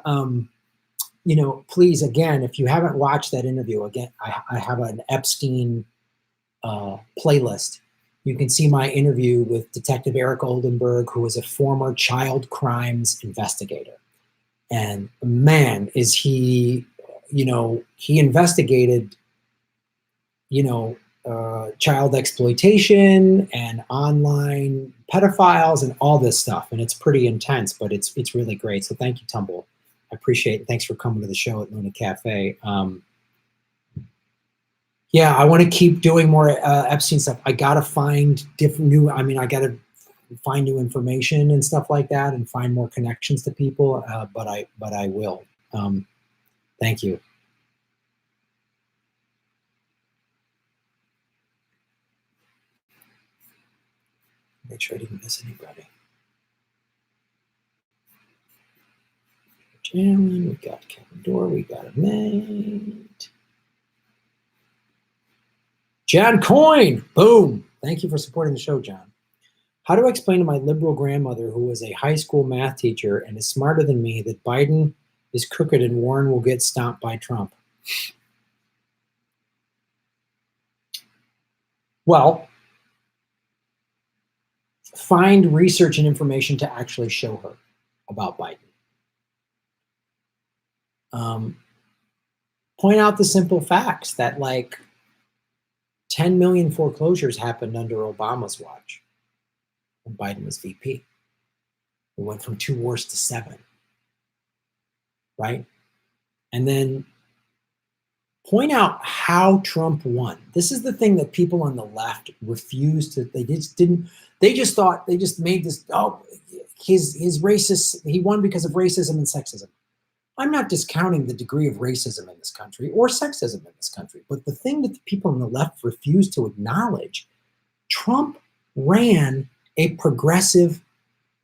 you know, please, again, if you haven't watched that interview, again, I have an Epstein playlist. You can see my interview with Detective Eric Oldenburg, who is a former child crimes investigator. And man, is he, you know, he investigated, you know, child exploitation and online pedophiles and all this stuff. And it's pretty intense, but it's really great. So thank you, Tumble. I appreciate it. Thanks for coming to the show at Luna Cafe. Yeah, I want to keep doing more Epstein stuff. I got to find different new, I mean, I got to find new information and stuff like that and find more connections to people, but I will. Thank you. Make sure I didn't miss anybody. Jalen, we got Kevin Dorr, we got Amit. John Coyne, boom. Thank you for supporting the show, John. How do I explain to my liberal grandmother, who was a high school math teacher and is smarter than me, that Biden is crooked and Warren will get stomped by Trump? Well, find research and information to actually show her about Biden. Point out the simple facts that like 10 million foreclosures happened under Obama's watch when Biden was VP. We went from 2 wars to 7, right? And then point out how Trump won. This is the thing that people on the left refuse to, they just thought, they just made this, oh, his racist, he won because of racism and sexism. I'm not discounting the degree of racism in this country or sexism in this country, but the thing that the people on the left refuse to acknowledge, Trump ran a progressive,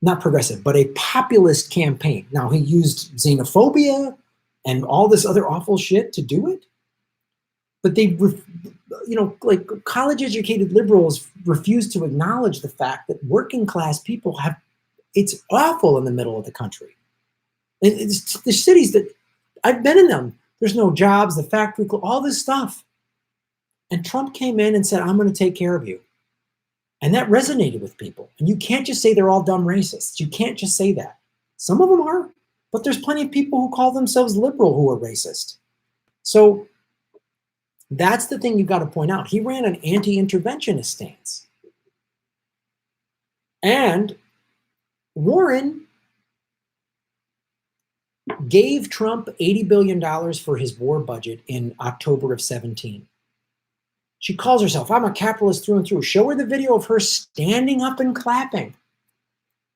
not progressive, but a populist campaign. Now, he used xenophobia and all this other awful shit to do it, but they, you know, like college-educated liberals refuse to acknowledge the fact that working class people have, it's awful in the middle of the country. It's the cities that I've been in them. There's no jobs, the factory, all this stuff. And Trump came in and said, I'm going to take care of you. And that resonated with people. And you can't just say they're all dumb racists. You can't just say that. Some of them are, but there's plenty of people who call themselves liberal who are racist. So that's the thing you got to point out. He ran an anti-interventionist stance. And Warren gave Trump $80 billion for his war budget in October of 17. She calls herself, I'm a capitalist through and through. Show her the video of her standing up and clapping.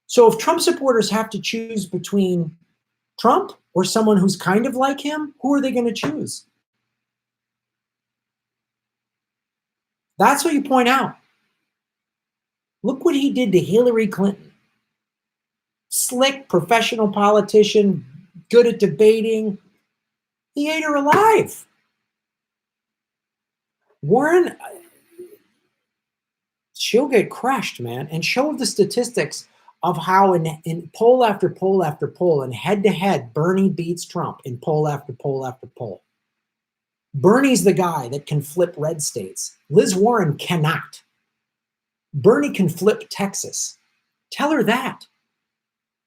So if Trump supporters have to choose between Trump or someone who's kind of like him, who are they going to choose? That's what you point out. Look what he did to Hillary Clinton. Slick, professional politician, good at debating. He ate her alive. Warren, she'll get crushed, man. And show the statistics of how in poll after poll after poll and head-to-head, Bernie beats Trump in poll after poll after poll. Bernie's the guy that can flip red states. Liz Warren cannot. Bernie can flip Texas. Tell her that.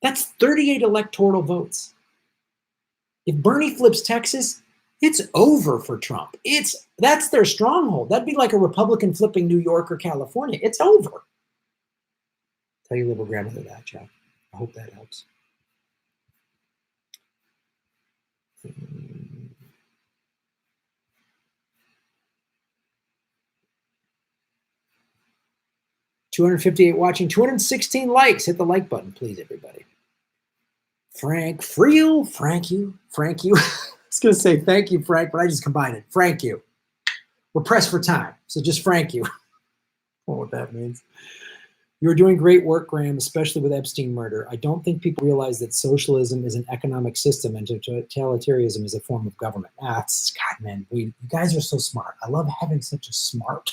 That's 38 electoral votes. If Bernie flips Texas, it's over for Trump. That's their stronghold. That'd be like a Republican flipping New York or California. It's over. Tell your little grandmother that, Jeff. I hope that helps. $258 watching, 216 likes. Hit the like button, please, everybody. Frank Friel, Frank you. I was going to say thank you, Frank, but I just combined it. Frank you. We're pressed for time, so just Frank you. I don't know what that means. You're doing great work, Graham, especially with Epstein murder. I don't think people realize that socialism is an economic system and totalitarianism is a form of government. God, man, you guys are so smart. I love having such a smart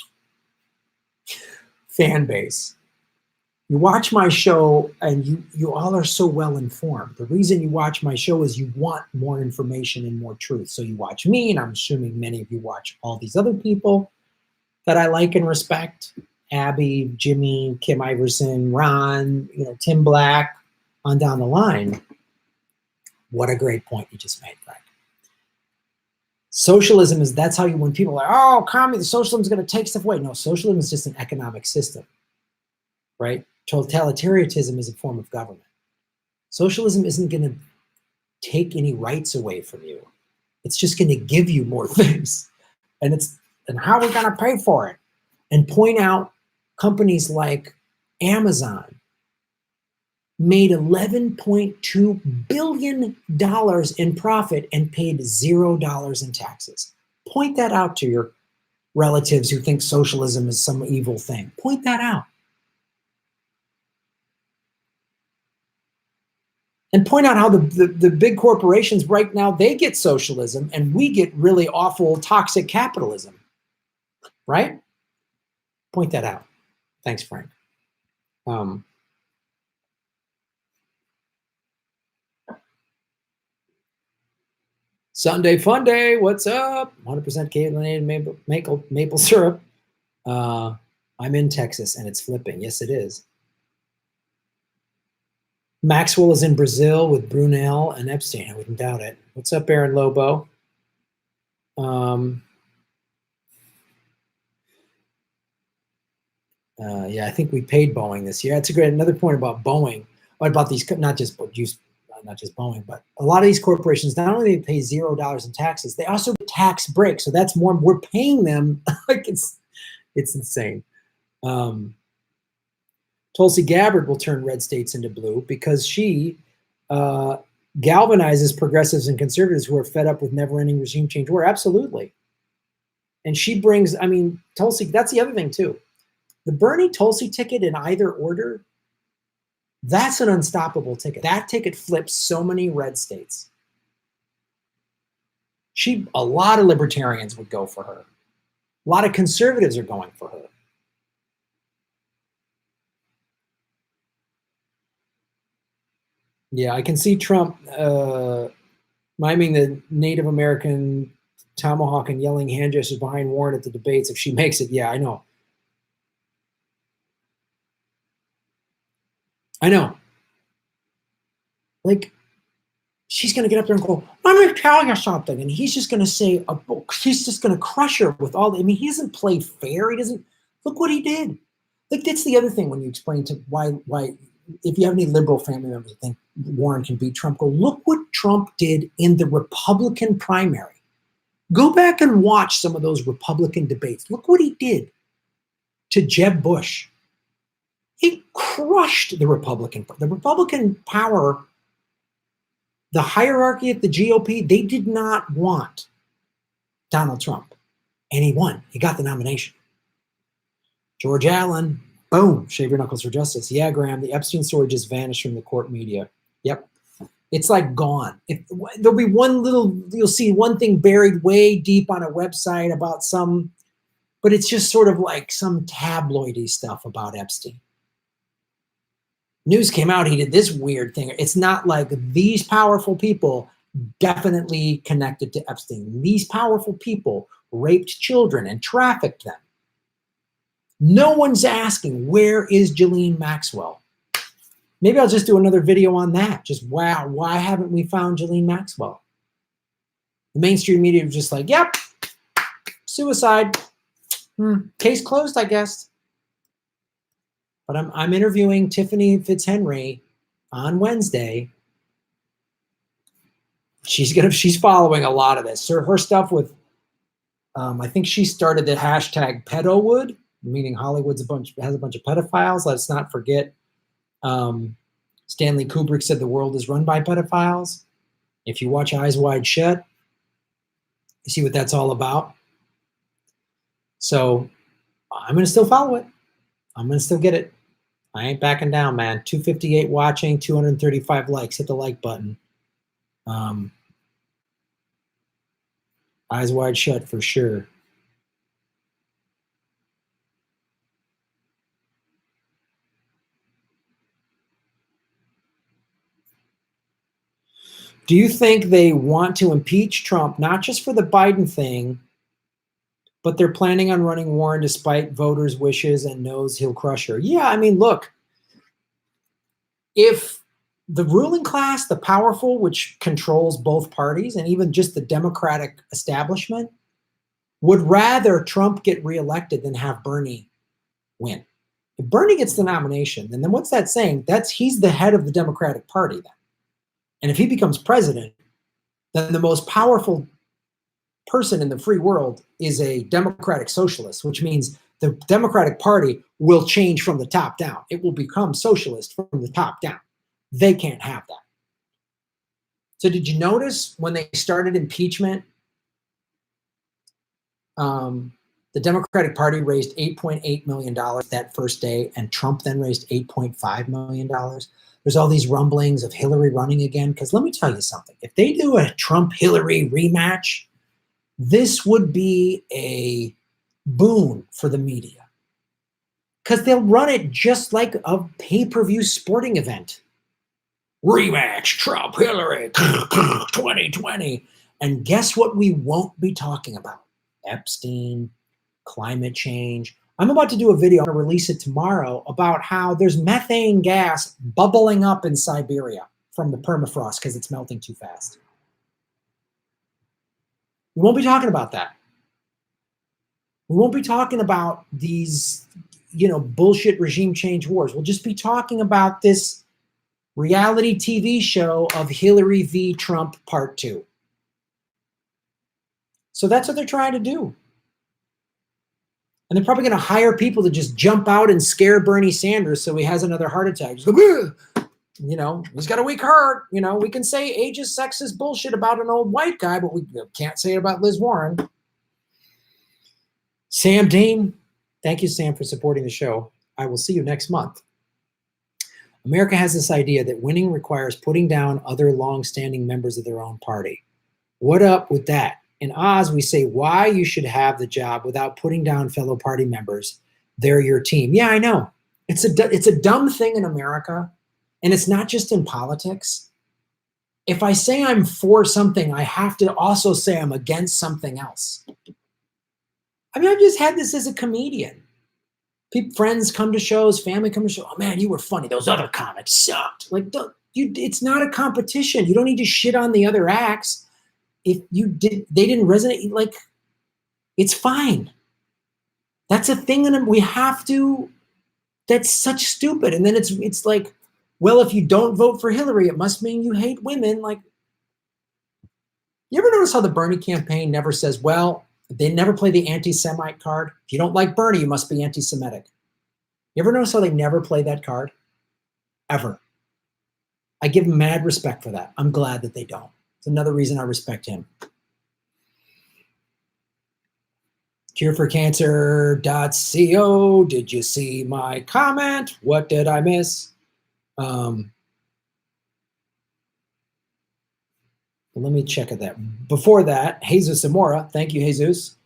fan base. You watch my show and you all are so well informed. The reason you watch my show is you want more information and more truth. So you watch me, and I'm assuming many of you watch all these other people that I like and respect. Abby, Jimmy, Kim Iverson, Ron, Tim Black, on down the line. What a great point you just made, Frank. Socialism that's how when people are, oh, socialism is going to take stuff away. No, socialism is just an economic system, right? Totalitarianism is a form of government. Socialism isn't going to take any rights away from you. It's just going to give you more things. And how are we going to pay for it? And point out companies like Amazon made $11.2 billion in profit and paid $0 in taxes. Point that out to your relatives who think socialism is some evil thing. Point that out. And point out how the big corporations right now, they get socialism and we get really awful toxic capitalism, right? Point that out. Thanks, Frank. Sunday Fun Day, what's up? 100% caffeinated maple syrup. I'm in Texas and it's flipping. Yes, it is. Maxwell is in Brazil with Brunel and Epstein. I wouldn't doubt it. What's up, Aaron Lobo? Yeah, I think we paid Boeing this year. That's another point about Boeing, about these, not just Boeing, but a lot of these corporations, not only they pay $0 in taxes, they also get tax breaks. So that's more, we're paying them. Like it's insane. Tulsi Gabbard will turn red states into blue because she galvanizes progressives and conservatives who are fed up with never-ending regime change war. Absolutely. And she brings, Tulsi, that's the other thing too. The Bernie-Tulsi ticket in either order, that's an unstoppable ticket. That ticket flips so many red states. A lot of libertarians would go for her. A lot of conservatives are going for her. Yeah, I can see Trump miming the Native American tomahawk and yelling hand gestures behind Warren at the debates if she makes it. Yeah, I know. Like, she's going to get up there and go, let me tell you something. And he's just going to say, he's just going to crush her with all, he doesn't play fair. He doesn't, look what he did. Like, that's the other thing when you explain to why, if you have any liberal family members that think Warren can beat Trump, go, look what Trump did in the Republican primary. Go back and watch some of those Republican debates. Look what he did to Jeb Bush. He crushed the Republican power. The hierarchy at the GOP, they did not want Donald Trump. And he won. He got the nomination. George Allen, boom, shave your knuckles for justice. Yeah, Graham, the Epstein story just vanished from the court media. Yep. It's like gone. There'll be you'll see one thing buried way deep on a website about but it's just sort of like some tabloidy stuff about Epstein. News came out, he did this weird thing. It's not like these powerful people definitely connected to Epstein. These powerful people raped children and trafficked them. No one's asking, where is Ghislaine Maxwell? Maybe I'll just do another video on that. Just, wow, why haven't we found Ghislaine Maxwell? The mainstream media was just like, yep, suicide. Case closed, I guess. But I'm interviewing Tiffany Fitzhenry on Wednesday. She's following a lot of this. So her stuff with, I think she started the hashtag pedowood, meaning Hollywood's has a bunch of pedophiles. Let's not forget. Stanley Kubrick said the world is run by pedophiles. If you watch Eyes Wide Shut, you see what that's all about. So I'm going to still follow it. I'm going to still get it. I ain't backing down, man. 258 watching, 235 likes. Hit the like button. Eyes Wide Shut for sure. Do you think they want to impeach Trump, not just for the Biden thing, but they're planning on running Warren despite voters' wishes and knows he'll crush her? Yeah, I mean, look, if the ruling class, the powerful, which controls both parties, and even just the Democratic establishment, would rather Trump get reelected than have Bernie win. If Bernie gets the nomination, then what's that saying? He's the head of the Democratic Party then. And if he becomes president, then the most powerful person in the free world is a democratic socialist, which means the Democratic Party will change from the top down. It will become socialist from the top down. They can't have that. So did you notice when they started impeachment, the Democratic Party raised $8.8 million that first day, and Trump then raised $8.5 million. There's all these rumblings of Hillary running again. Because let me tell you something. If they do a Trump-Hillary rematch, this would be a boon for the media. Because they'll run it just like a pay-per-view sporting event. Rematch, Trump, Hillary, 2020. And guess what we won't be talking about? Epstein, climate change. I'm about to do a video, I'm going to release it tomorrow, about how there's methane gas bubbling up in Siberia from the permafrost because it's melting too fast. We won't be talking about that. We won't be talking about these, bullshit regime change wars. We'll just be talking about this reality TV show of Hillary v. Trump Part 2. So that's what they're trying to do. And they're probably going to hire people to just jump out and scare Bernie Sanders so he has another heart attack. Just go, he's got a weak heart. We can say ageist, sexist bullshit about an old white guy, but we can't say it about Liz Warren. Sam Dean, thank you, Sam, for supporting the show. I will see you next month. America has this idea that winning requires putting down other long-standing members of their own party. What up with that? In Oz, we say why you should have the job without putting down fellow party members. They're your team. Yeah, I know. It's a dumb thing in America, and it's not just in politics. If I say I'm for something, I have to also say I'm against something else. I mean, I've just had this as a comedian. Friends come to shows, family come to shows. Oh man, you were funny. Those other comics sucked. It's not a competition. You don't need to shit on the other acts. If they didn't resonate, it's fine. That's a thing, and we have to. That's such stupid. And then it's like, well, if you don't vote for Hillary, it must mean you hate women. You ever notice how the Bernie campaign never says, well, they never play the anti-Semite card? If you don't like Bernie, you must be anti-Semitic. You ever notice how they never play that card? Ever. I give them mad respect for that. I'm glad that they don't. It's another reason I respect him. cureforcancer.co. Did you see my comment? What did I miss? Let me check at that. Before that, Jesus Zamora. Thank you, Jesus.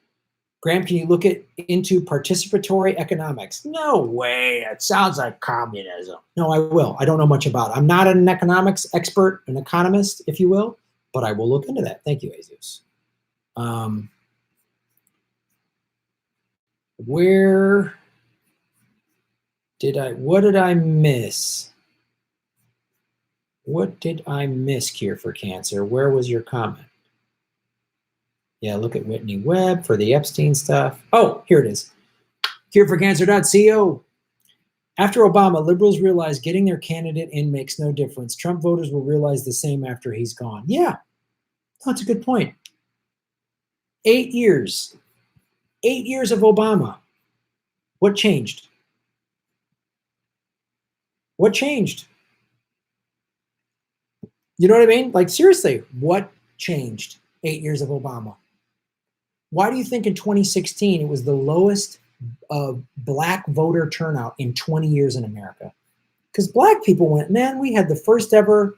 Graham, can you look into participatory economics? No way. It sounds like communism. No, I will. I don't know much about it. I'm not an economics expert, an economist, if you will, but I will look into that. Thank you, Jesus. What did I miss? What did I miss, Cure for Cancer? Where was your comment? Yeah, look at Whitney Webb for the Epstein stuff. Oh, here it is. cureforcancer.co. After Obama, liberals realized getting their candidate in makes no difference. Trump voters will realize the same after he's gone. Yeah, that's a good point. 8 years. 8 years of Obama. What changed? What changed? You know what I mean? Like, seriously, what changed 8 years of Obama? Why do you think in 2016 it was the lowest black voter turnout in 20 years in America? Because black people went, man, we had the first ever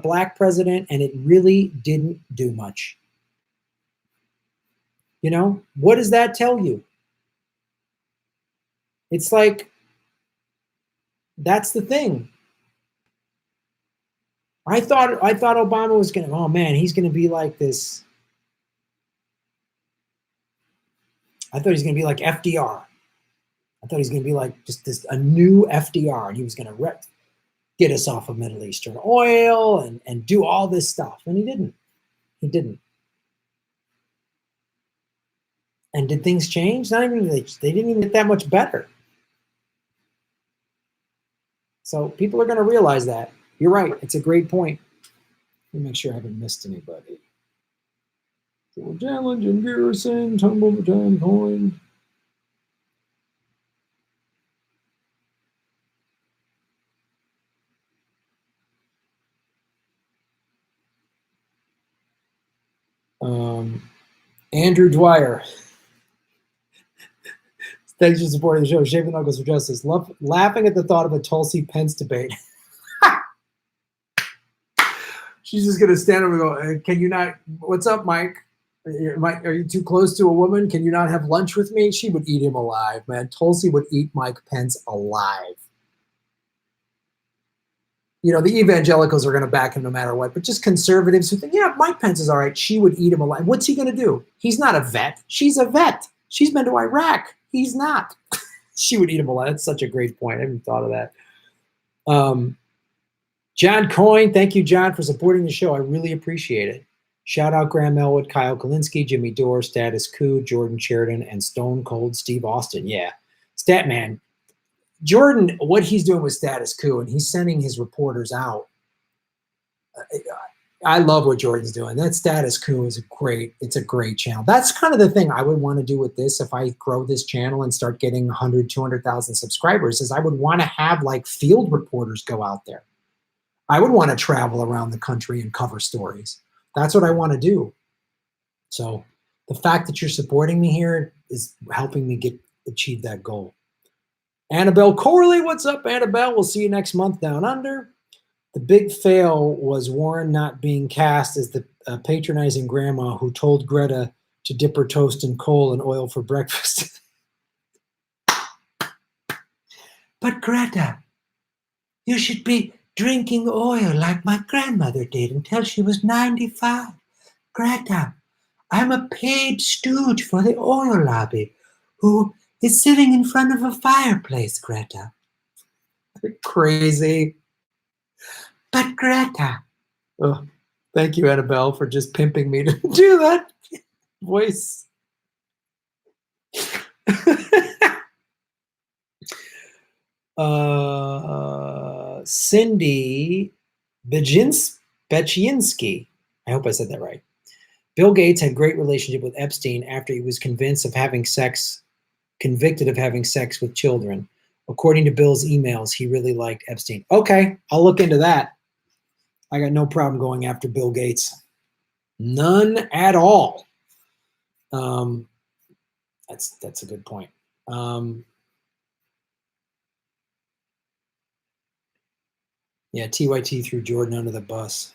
black president, and it really didn't do much. You know, what does that tell you? It's like, that's the thing. I thought Obama was gonna, oh man, he's gonna be like this. I thought he's gonna be like FDR. I thought he's gonna be like just a new FDR, and he was gonna get us off of Middle Eastern oil and do all this stuff, and he didn't. He didn't. And did things change? Not even, they didn't even get that much better. So people are going to realize that. You're right. It's a great point. Let me make sure I haven't missed anybody. Challenge and Garrison, tumble the time coin. Andrew Dwyer. Thanks for supporting the show. Shaving Knuckles for Justice. Laughing at the thought of a Tulsi Pence debate. She's just going to stand up and go, can you not, what's up, Mike? Are you too close to a woman? Can you not have lunch with me? She would eat him alive, man. Tulsi would eat Mike Pence alive. You know, the evangelicals are going to back him no matter what, but just conservatives who think, yeah, Mike Pence is all right, she would eat him alive. What's he going to do? He's not a vet. She's a vet. She's been to Iraq. He's not. She would eat him alive. That's such a great point. I haven't thought of that. John Coyne, thank you, John, for supporting the show. I really appreciate it. Shout out Graham Elwood, Kyle Kalinske, Jimmy Dore, Status Coup, Jordan Sheridan, and Stone Cold Steve Austin. Yeah, Statman. Jordan, what he's doing with Status Coup, and he's sending his reporters out. I love what Jordan's doing. That Status Coup is it's a great channel. That's kind of the thing I would want to do with this if I grow this channel and start getting 100, 200,000 subscribers, is I would want to have like field reporters go out there. I would want to travel around the country and cover stories. That's what I want to do. So the fact that you're supporting me here is helping me achieve that goal. Annabelle Corley, what's up, Annabelle? We'll see you next month down under. The big fail was Warren not being cast as the patronizing grandma who told Greta to dip her toast in coal and oil for breakfast. But Greta, you should be drinking oil like my grandmother did until she was 95. Greta, I'm a paid stooge for the oil lobby who is sitting in front of a fireplace, Greta. Crazy. But Greta. Oh, thank you, Annabelle, for just pimping me to do that voice. Cindy Bechinsky. I hope I said that right. Bill Gates had great relationship with Epstein after he was convicted of having sex with children. According to Bill's emails, he really liked Epstein. Okay, I'll look into that. I got no problem going after Bill Gates. None at all. That's a good point. Yeah, TYT threw Jordan under the bus.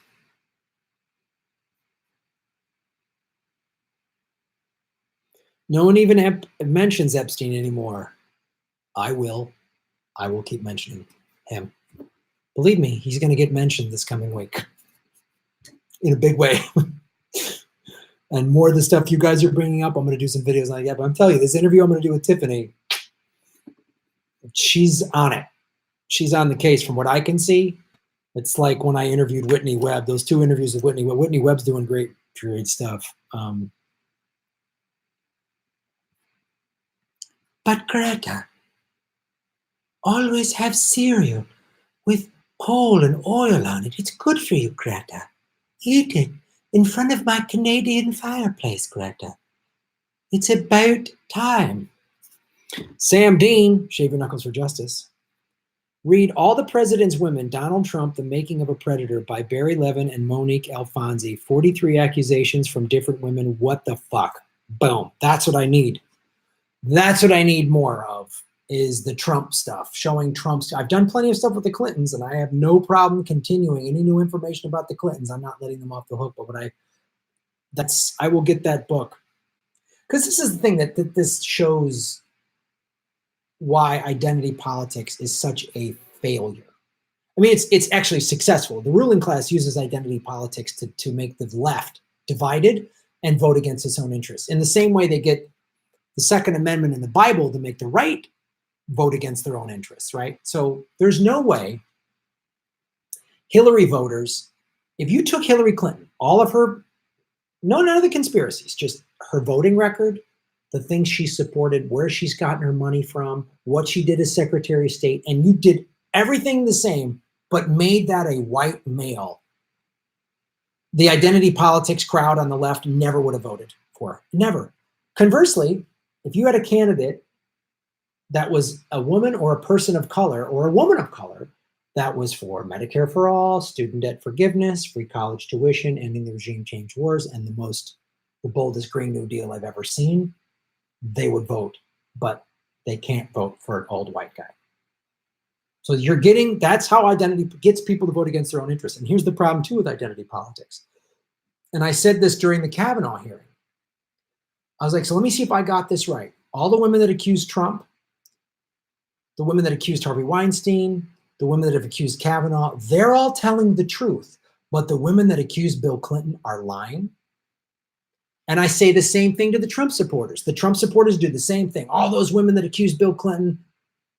No one even mentions Epstein anymore. I will keep mentioning him. Believe me, he's going to get mentioned this coming week in a big way. And more of the stuff you guys are bringing up, I'm going to do some videos on it. But I'm telling you, this interview I'm going to do with Tiffany, she's on it. She's on the case from what I can see. It's like when I interviewed Whitney Webb, those 2 interviews with Whitney Webb. Whitney Webb's doing great stuff. But Greta, always have cereal with coal and oil on it. It's good for you, Greta. Eat it in front of my Canadian fireplace, Greta. It's about time. Sam Dean, Shave Your Knuckles for Justice. Read All the President's Women, Donald Trump, The Making of a Predator by Barry Levin and Monique Alfonsi. 43 accusations from different women. What the fuck? Boom. That's what I need. That's what I need more of, is the Trump stuff, showing Trump's. I've done plenty of stuff with the Clintons, and I have no problem continuing any new information about the Clintons. I'm not letting them off the hook, but I will get that book. Because this is the thing that this shows why identity politics is such a failure. I mean, it's actually successful. The ruling class uses identity politics to make the left divided and vote against its own interests. In the same way they get the Second Amendment in the Bible to make the right vote against their own interests, right? So there's no way Hillary voters, if you took Hillary Clinton, all of her, none of the conspiracies, just her voting record, the things she supported, where she's gotten her money from, what she did as Secretary of State, and you did everything the same, but made that a white male, the identity politics crowd on the left never would have voted for her. Never. Conversely, if you had a candidate that was a woman or a person of color or a woman of color that was for Medicare for all, student debt forgiveness, free college tuition, ending the regime change wars, and the boldest Green New Deal I've ever seen, they would vote, but they can't vote for an old white guy. So that's how identity gets people to vote against their own interests. And here's the problem too with identity politics. And I said this during the Kavanaugh hearing. I was like, so let me see if I got this right. All the women that accused Trump, the women that accused Harvey Weinstein, the women that have accused Kavanaugh, they're all telling the truth. But the women that accused Bill Clinton are lying. And I say the same thing to the Trump supporters. The Trump supporters do the same thing. All those women that accused Bill Clinton,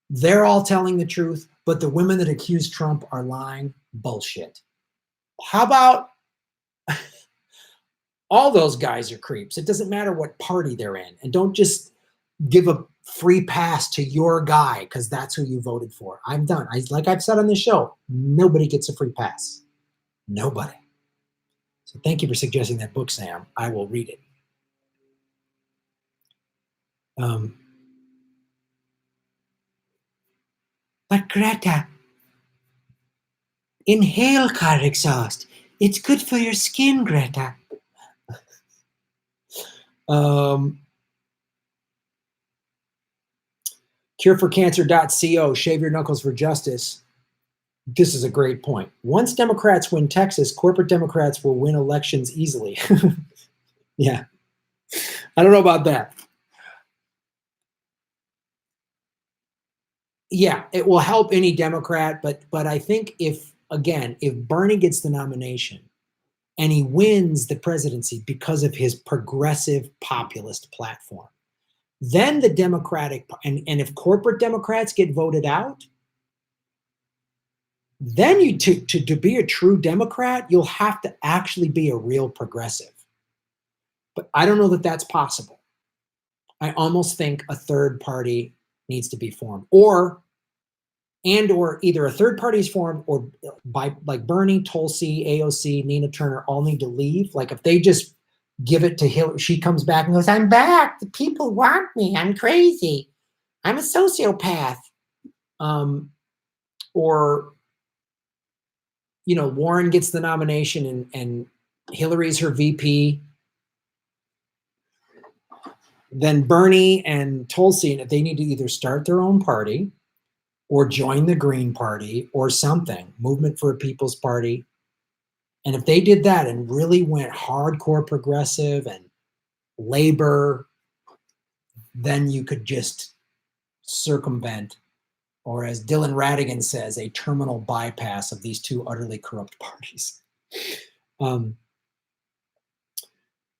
they're all telling the truth, but the women that accuse Trump are lying. Bullshit. How about all those guys are creeps? It doesn't matter what party they're in. And don't just give a free pass to your guy because that's who you voted for. I'm done. Like I've said on the show, nobody gets a free pass. Nobody. So thank you for suggesting that book, Sam. I will read it. But Greta, inhale car exhaust. It's good for your skin, Greta. Cureforcancer.co, shave your knuckles for justice. This is a great point. Once Democrats win Texas, corporate Democrats will win elections easily. Yeah. I don't know about that. Yeah, it will help any Democrat, but I think if Bernie gets the nomination and he wins the presidency because of his progressive populist platform, then the Democratic, and if corporate Democrats get voted out, then you to be a true Democrat, you'll have to actually be a real progressive. But I don't know that that's possible. I almost think a third party needs to be formed, or either a third party is formed, or by like Bernie, Tulsi, AOC, Nina Turner all need to leave. Like if they just give it to Hillary, she comes back and goes, "I'm back. The people want me. I'm crazy. I'm a sociopath." Or Warren gets the nomination and Hillary's her VP. Then Bernie and Tulsi, they need to either start their own party or join the Green Party or something, Movement for a People's Party. And if they did that and really went hardcore progressive and labor, then you could just circumvent, or as Dylan Radigan says, a terminal bypass of these two utterly corrupt parties.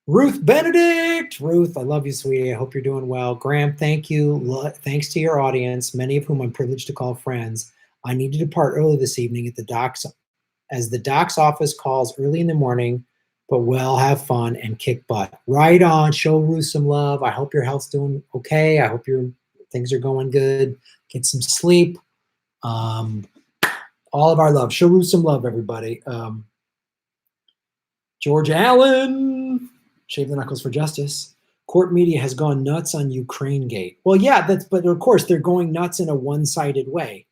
Ruth Benedict. Ruth, I love you, sweetie. I hope you're doing well. Graham, thank you. Thanks to your audience, many of whom I'm privileged to call friends. I need to depart early this evening at the doc's, as the doc's office calls early in the morning, but we'll have fun and kick butt. Right on. Show Ruth some love. I hope your health's doing okay. I hope your things are going good. Get some sleep. All of our love. Show Ruth some love, everybody. George Allen. Shave the knuckles for justice. Court media has gone nuts on Ukraine gate. Well, yeah, but of course they're going nuts in a one-sided way.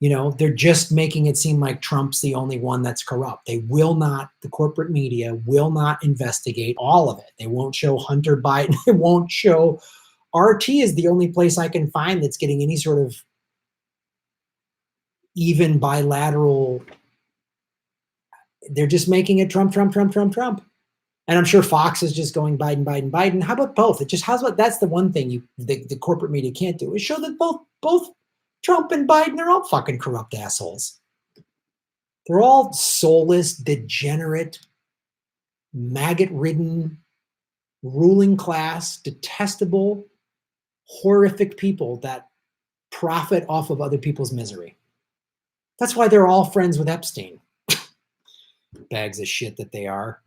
You know, they're just making it seem like Trump's the only one that's corrupt. They will not, the corporate media will not investigate all of it. They won't show Hunter Biden. They won't show, RT is the only place I can find that's getting any sort of even bilateral. They're just making it Trump, Trump, Trump, Trump, Trump. And I'm sure Fox is just going Biden, Biden, Biden. How about both? It just, that's the one thing the corporate media can't do, is show that both Trump and Biden are all fucking corrupt assholes. They're all soulless, degenerate, maggot-ridden, ruling class, detestable, horrific people that profit off of other people's misery. That's why they're all friends with Epstein. Bags of shit that they are.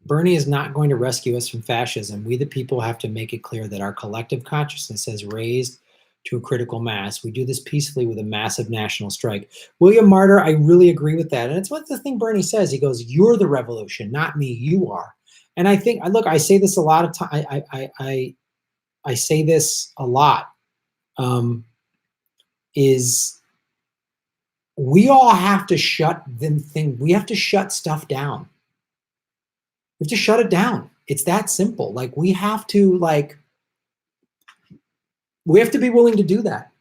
Bernie is not going to rescue us from fascism. We, the people, have to make it clear that our collective consciousness has raised to a critical mass. We do this peacefully with a massive national strike. William Martyr, I really agree with that. And it's what the thing Bernie says. He goes, you're the revolution, not me, you are. And I think, look, I say this a lot of time. I say this a lot, is we all have to shut we have to shut stuff down. We have to shut it down. It's that simple. Like, we have to be willing to do that.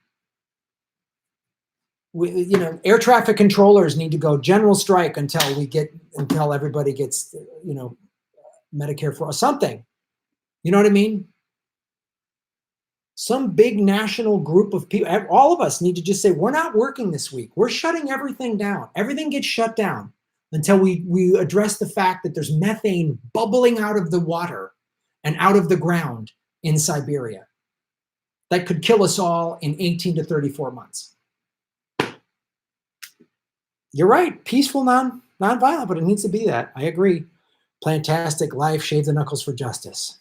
You know, air traffic controllers need to go general strike until everybody gets, you know, Medicare for something. You know what I mean? Some big national group of people, all of us need to just say, we're not working this week. We're shutting everything down. Everything gets shut down until we address the fact that there's methane bubbling out of the water and out of the ground in Siberia that could kill us all in 18 to 34 months. You're right. Peaceful, non-violent, but it needs to be that. I agree. Plantastic life, shave the knuckles for justice.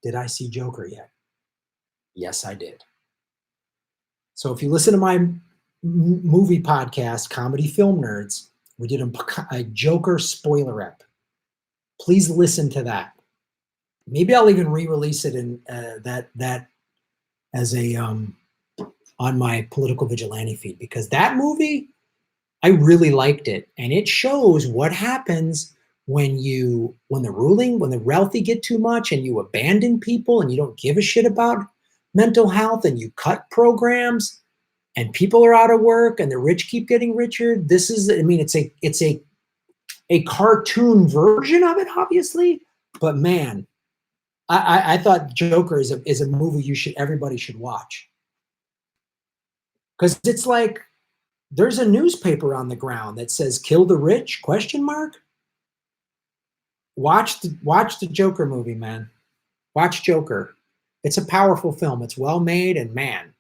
Did I see Joker yet? Yes, I did. So if you listen to my movie podcast, Comedy Film Nerds, we did a Joker spoiler ep. Please listen to that. Maybe I'll even re-release it in that as a on my political vigilante feed, because that movie, I really liked it, and it shows what happens when the wealthy get too much and you abandon people and you don't give a shit about mental health and you cut programs and people are out of work and the rich keep getting richer. This is, I mean, it's a cartoon version of it, obviously, but man, I thought Joker is a movie everybody should watch, because it's like there's a newspaper on the ground that says "Kill the Rich?" ? Watch the Joker movie, man. Watch Joker. It's a powerful film. It's well made, and man.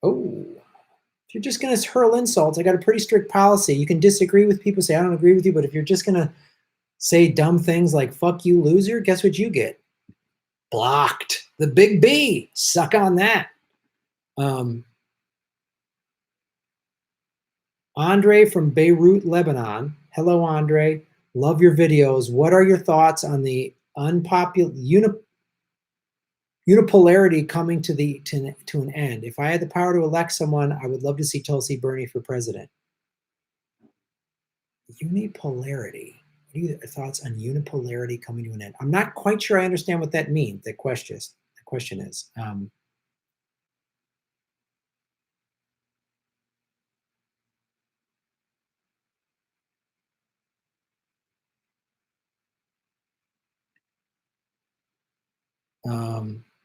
Oh, if you're just going to hurl insults, I got a pretty strict policy. You can disagree with people, say, I don't agree with you, but if you're just going to say dumb things like, fuck you, loser, guess what you get? Blocked. The big B. Suck on that. Andre from Beirut, Lebanon. Hello, Andre. Love your videos. What are your thoughts on the unpopular unipolarity coming to an end? If I had the power to elect someone, I would love to see Tulsi Bernie for president. Unipolarity. What are your thoughts on unipolarity coming to an end? I'm not quite sure I understand what that means. The question is.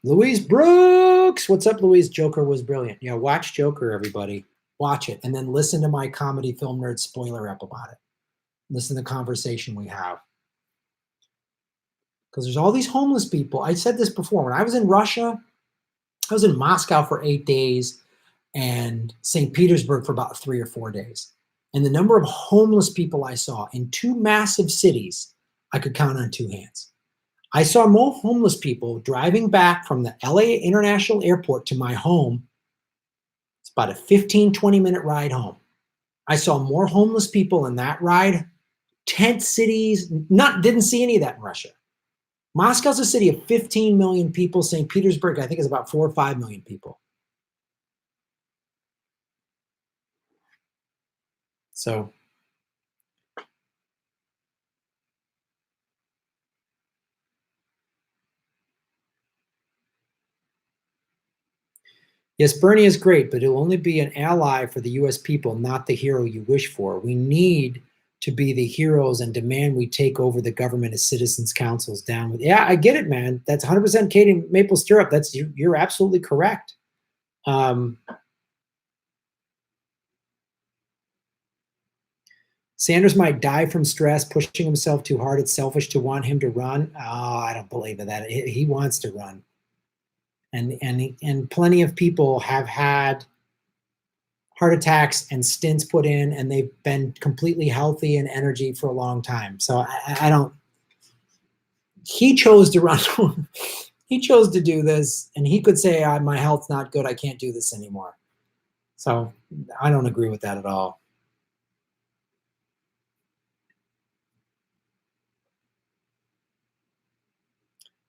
Louise Brooks, what's up, Louise? Joker was brilliant. Yeah, watch Joker, everybody. Watch it, and then listen to my Comedy Film Nerd spoiler up about it. Listen to the conversation we have. Because there's all these homeless people. I said this before. When I was in Russia, I was in Moscow for 8 days, and St. Petersburg for about 3 or 4 days. And the number of homeless people I saw in 2 massive cities, I could count on 2 hands. I saw more homeless people driving back from the LA International Airport to my home. It's about a 15, 20-minute ride home. I saw more homeless people in that ride. Tent cities, didn't see any of that in Russia. Moscow's a city of 15 million people. St. Petersburg, I think, is about 4 or 5 million people. So yes, Bernie is great, but he'll only be an ally for the US people, not the hero you wish for. We need to be the heroes and demand we take over the government as citizens' councils down with. Yeah, I get it, man. That's 100% Katie Maple Stirrup. You're absolutely correct. Sanders might die from stress, pushing himself too hard. It's selfish to want him to run. Oh, I don't believe in that. He wants to run. And plenty of people have had heart attacks and stints put in, and they've been completely healthy and energy for a long time. So I don't. He chose to run. He chose to do this, and he could say, "My health's not good. I can't do this anymore." So I don't agree with that at all.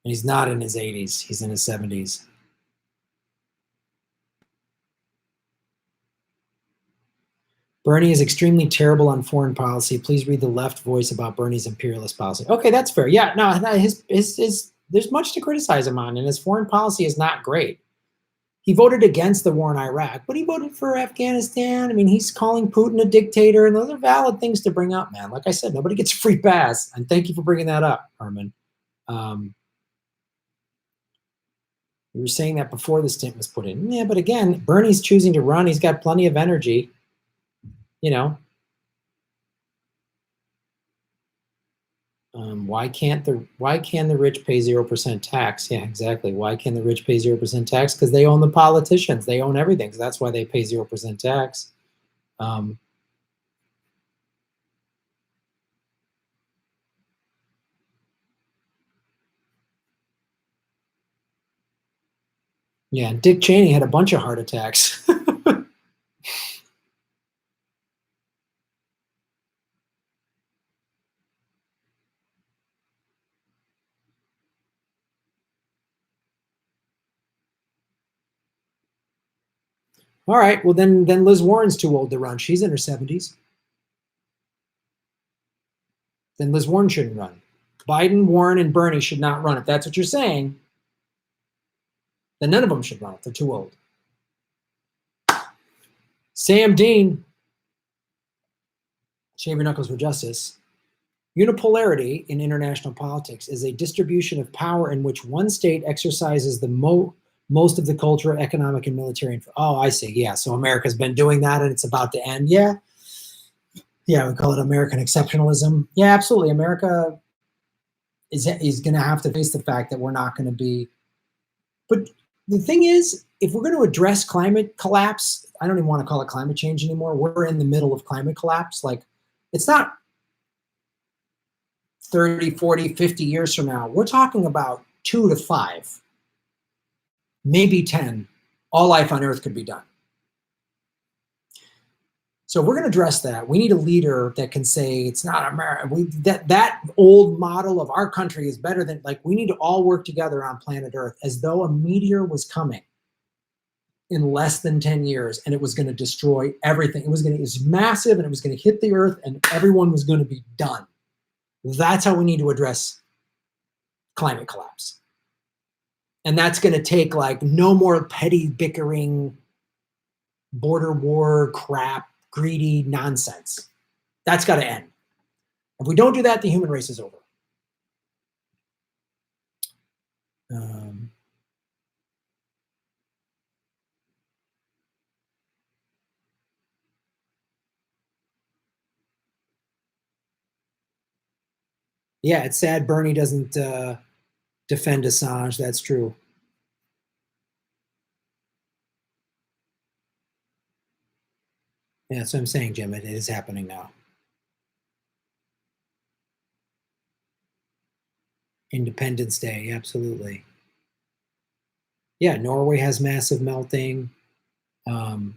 And he's not in his 80s. He's in his 70s. Bernie is extremely terrible on foreign policy. Please read the left voice about Bernie's imperialist policy. Okay, that's fair. Yeah, no, his there's much to criticize him on, and his foreign policy is not great. He voted against the war in Iraq, but he voted for Afghanistan. I mean, he's calling Putin a dictator, and those are valid things to bring up, man. Like I said, nobody gets a free pass, and thank you for bringing that up, Herman. We were saying that before the stint was put in. Yeah, but again, Bernie's choosing to run. He's got plenty of energy. You know, why can the rich pay 0% tax? Yeah, exactly. Why can the rich pay 0% tax? Because they own the politicians. They own everything. So that's why they pay 0% tax. Yeah, Dick Cheney had a bunch of heart attacks. All right, well then Liz Warren's too old to run. She's in her 70s. Then Liz Warren shouldn't run. Biden, Warren, and Bernie should not run. If that's what you're saying, then none of them should run if they're too old. Sam Dean, shave your knuckles for justice. Unipolarity in international politics is a distribution of power in which one state exercises the most of the cultural, economic, and military. Oh, I see. Yeah, so America's been doing that, and it's about to end. Yeah, we call it American exceptionalism. Yeah, absolutely. America is going to have to face the fact that we're not going to be. But the thing is, if we're going to address climate collapse, I don't even want to call it climate change anymore. We're in the middle of climate collapse. Like, it's not 30, 40, 50 years from now. We're talking about 2 to 5, maybe 10. All life on Earth could be done. So if we're going to address that, we need a leader that can say it's not America. That old model of our country is better than, like, we need to all work together on planet Earth as though a meteor was coming in less than 10 years and it was going to destroy everything. It was massive, and it was going to hit the Earth, and everyone was going to be done. That's how we need to address climate collapse. And that's going to take, like, no more petty bickering, border war crap, greedy nonsense. That's got to end. If we don't do that, the human race is over. Yeah, it's sad Bernie doesn't defend Assange. That's true. Yeah, that's what I'm saying, Jim. It is happening now. Independence Day, absolutely. Yeah, Norway has massive melting. Um,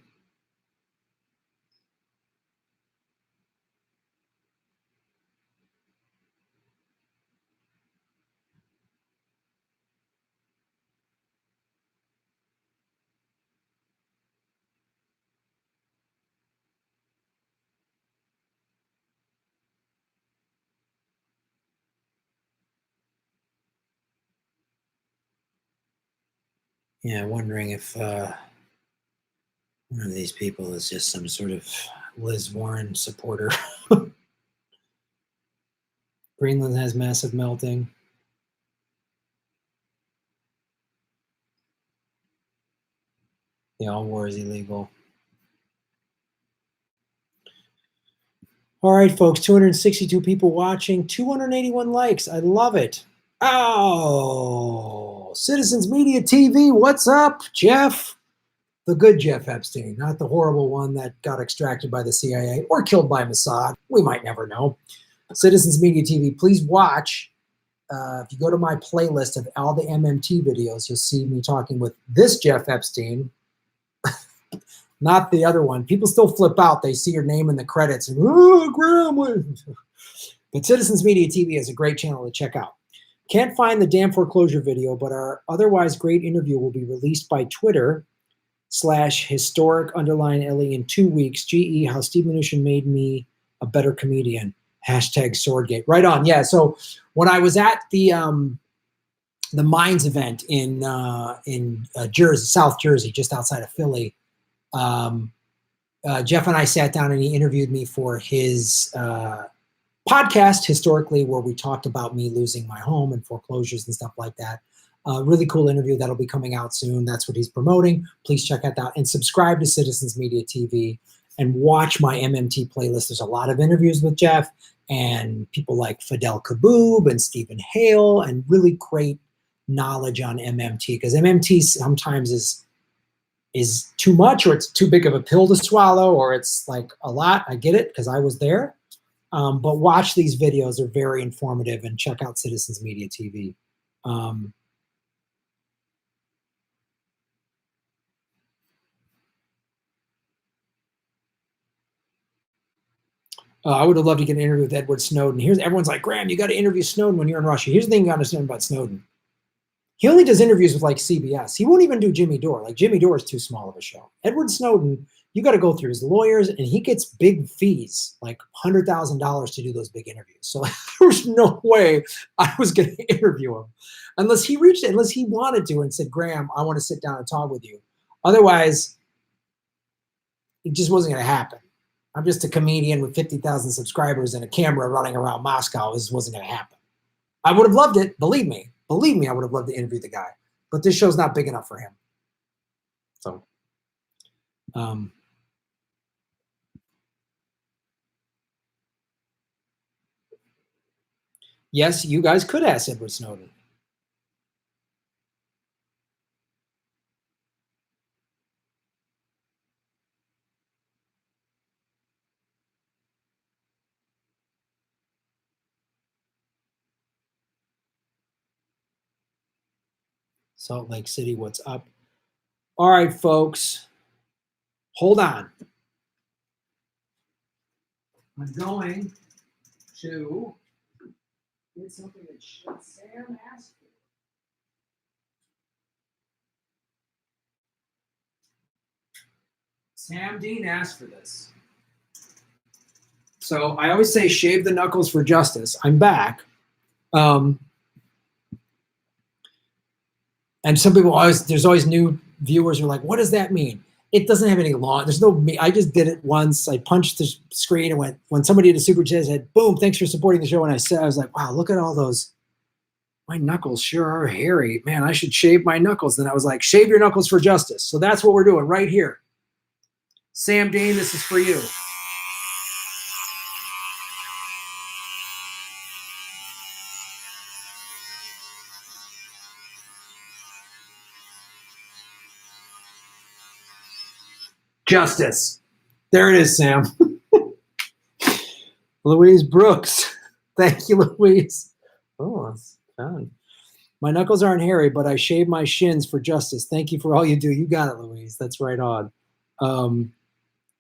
yeah, wondering if one of these people is just some sort of Liz Warren supporter. Greenland has massive melting. Yeah, all war is illegal. All right, folks, 262 people watching, 281 likes. I love it. Oh, Citizens Media TV, what's up, Jeff? The good Jeff Epstein, not the horrible one that got extracted by the CIA or killed by Mossad. We might never know. Citizens Media TV, please watch. If you go to my playlist of all the MMT videos, you'll see me talking with this Jeff Epstein, not the other one. People still flip out. They see your name in the credits. And, oh, Graham. But Citizens Media TV is a great channel to check out. Can't find the damn foreclosure video, but our otherwise great interview will be released by Twitter /historic_LE in 2 weeks. GE, how Steve Mnuchin made me a better comedian. #Swordgate. Right on. Yeah. So when I was at the Mines event in Jersey, South Jersey, just outside of Philly, Jeff and I sat down and he interviewed me for his podcast, Historically, where we talked about me losing my home and foreclosures and stuff like that. Really cool interview that'll be coming out soon. That's what he's promoting. Please check that out and subscribe to Citizens Media TV and watch my MMT playlist. There's a lot of interviews with Jeff and people like Fidel Kaboob and Stephen Hale and really great knowledge on MMT, because MMT sometimes is too much, or it's too big of a pill to swallow, or it's like a lot. I get it because I was there. But watch these videos. They're very informative, and check out Citizens Media TV. I would have loved to get an interview with Edward Snowden. Everyone's like, Graham, you got to interview Snowden when you're in Russia. Here's the thing you got to understand about Snowden. He only does interviews with like CBS. He won't even do Jimmy Dore. Like Jimmy Dore is too small of a show. Edward Snowden, you got to go through his lawyers, and he gets big fees, like $100,000 to do those big interviews. So there was no way I was going to interview him unless he wanted to and said, Graham, I want to sit down and talk with you. Otherwise, it just wasn't going to happen. I'm just a comedian with 50,000 subscribers and a camera running around Moscow. This wasn't going to happen. I would have loved it. Believe me, I would have loved to interview the guy, but this show's not big enough for him. So, yes, you guys could ask Edward Snowden. Salt Lake City, what's up? All right, folks, hold on. I'm going to get something that Sam asked for. Sam Dean asked for this. So I always say shave the knuckles for justice. I'm back. And some people there's always new viewers who are like, what does that mean? It doesn't have any law. There's no, I just did it once. I punched the screen and went, when somebody did a super chat, said, boom, thanks for supporting the show. And I was like, wow, look at all those. My knuckles sure are hairy. Man, I should shave my knuckles. Then I was like, shave your knuckles for justice. So that's what we're doing right here. Sam Dean, this is for you. Justice. There it is, Sam. Louise Brooks. Thank you, Louise. Oh, that's fun. My knuckles aren't hairy, but I shave my shins for justice. Thank you for all you do. You got it, Louise. That's right on.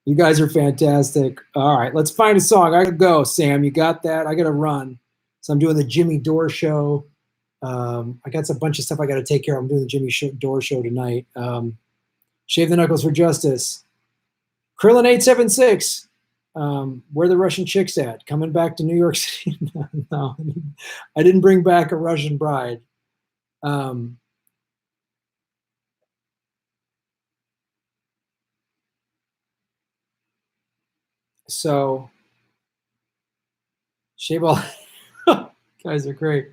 You guys are fantastic. All right, let's find a song. I gotta go, Sam. You got that? I gotta run. So I'm doing the Jimmy Dore show. I got a bunch of stuff I got to take care of. I'm doing the Jimmy Dore show tonight. Shave the Knuckles for Justice. Krillin 876. Where the Russian chicks at? Coming back to New York City? No, I didn't bring back a Russian bride. So, shave all. Guys are great.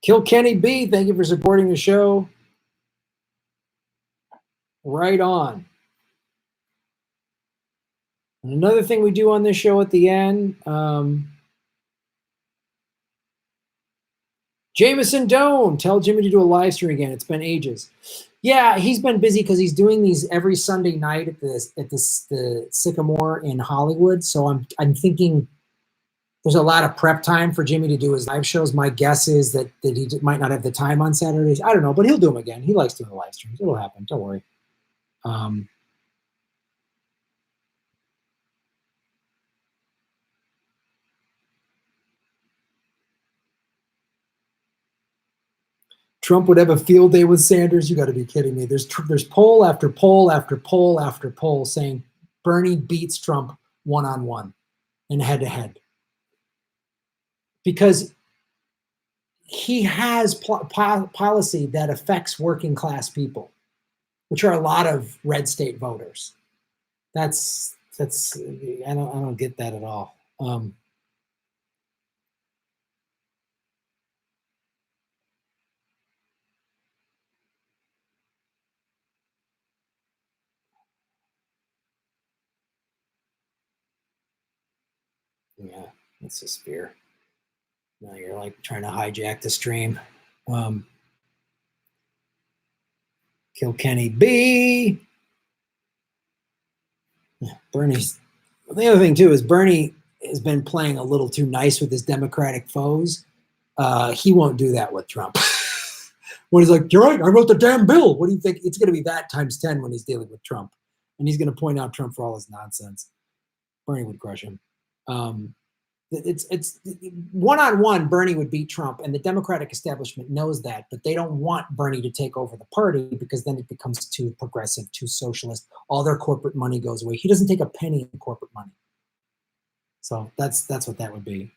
Kill Kenny B. Thank you for supporting the show. Right on. And another thing we do on this show at the end, Jameson Doan, tell Jimmy to do a live stream again. It's been ages. Yeah, he's been busy because he's doing these every Sunday night at the Sycamore in Hollywood. So I'm thinking there's a lot of prep time for Jimmy to do his live shows. My guess is that he might not have the time on Saturdays. I don't know, but he'll do them again. He likes doing the live streams. It'll happen. Don't worry. Trump would have a field day with Sanders. You got to be kidding me. There's poll after poll after poll after poll saying Bernie beats Trump one-on-one and head-to-head. Because he has policy that affects working class people, which are a lot of red state voters. That's I don't get that at all. Yeah, that's a spear. Now you're like trying to hijack the stream. Kill Kenny B. Bernie's. The other thing too is Bernie has been playing a little too nice with his Democratic foes. He won't do that with Trump. When he's like, "You're right, I wrote the damn bill." What do you think? It's going to be that times 10 when he's dealing with Trump, and he's going to point out Trump for all his nonsense. Bernie would crush him. It's one-on-one. Bernie would beat Trump, and the Democratic establishment knows that, but they don't want Bernie to take over the party because then it becomes too progressive, too socialist. All their corporate money goes away. He doesn't take a penny in corporate money. So that's what that would be.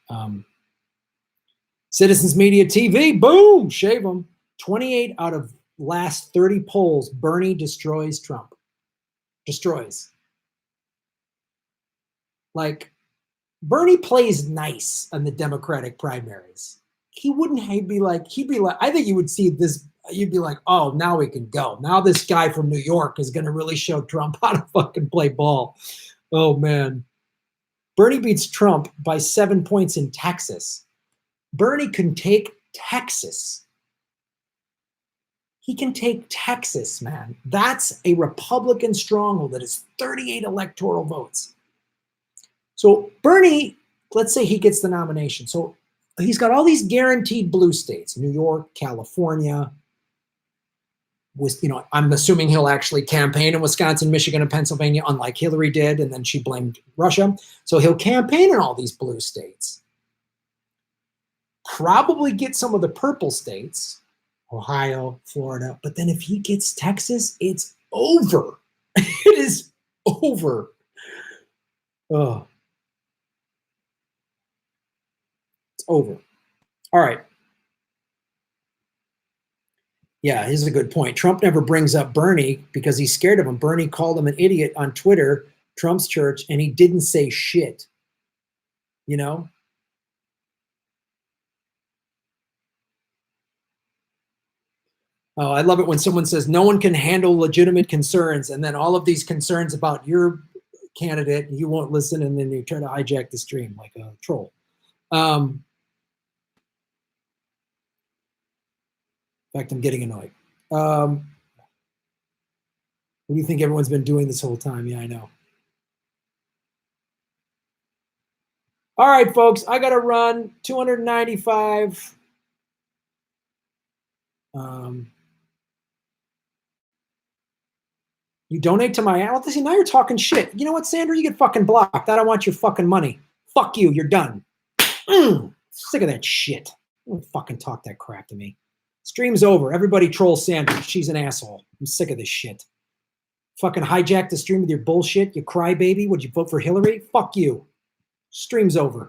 Citizens Media TV, boom, shave them. 28 out of last 30 polls, Bernie destroys Trump. Destroys. Like, Bernie plays nice on the Democratic primaries. He'd be like, I think you would see this, you'd be like, oh, now we can go. Now this guy from New York is going to really show Trump how to fucking play ball. Oh, man. Bernie beats Trump by 7 points in Texas. Bernie can take Texas. He can take Texas, man. That's a Republican stronghold that is 38 electoral votes. So Bernie, let's say he gets the nomination. So he's got all these guaranteed blue states, New York, California. I'm assuming he'll actually campaign in Wisconsin, Michigan, and Pennsylvania, unlike Hillary did, and then she blamed Russia. So he'll campaign in all these blue states. Probably get some of the purple states, Ohio, Florida. But then if he gets Texas, it's over. It is over. Oh. It's over. All right. Yeah, here's a good point. Trump never brings up Bernie because he's scared of him. Bernie called him an idiot on Twitter, Trump's church, and he didn't say shit. You know? Oh, I love it when someone says no one can handle legitimate concerns, and then all of these concerns about your candidate, you won't listen, and then you try to hijack the stream like a troll. In fact, I'm getting annoyed. What do you think everyone's been doing this whole time? Yeah, I know. All right, folks, I got to run 295. You donate to my well, see, now you're talking shit. You know what, Sandra? You get fucking blocked. I don't want your fucking money. Fuck you. You're done. Sick of that shit. Don't fucking talk that crap to me. Stream's over. Everybody troll Sandra. She's an asshole. I'm sick of this shit. Fucking hijack the stream with your bullshit. You crybaby. Would you vote for Hillary? Fuck you. Stream's over.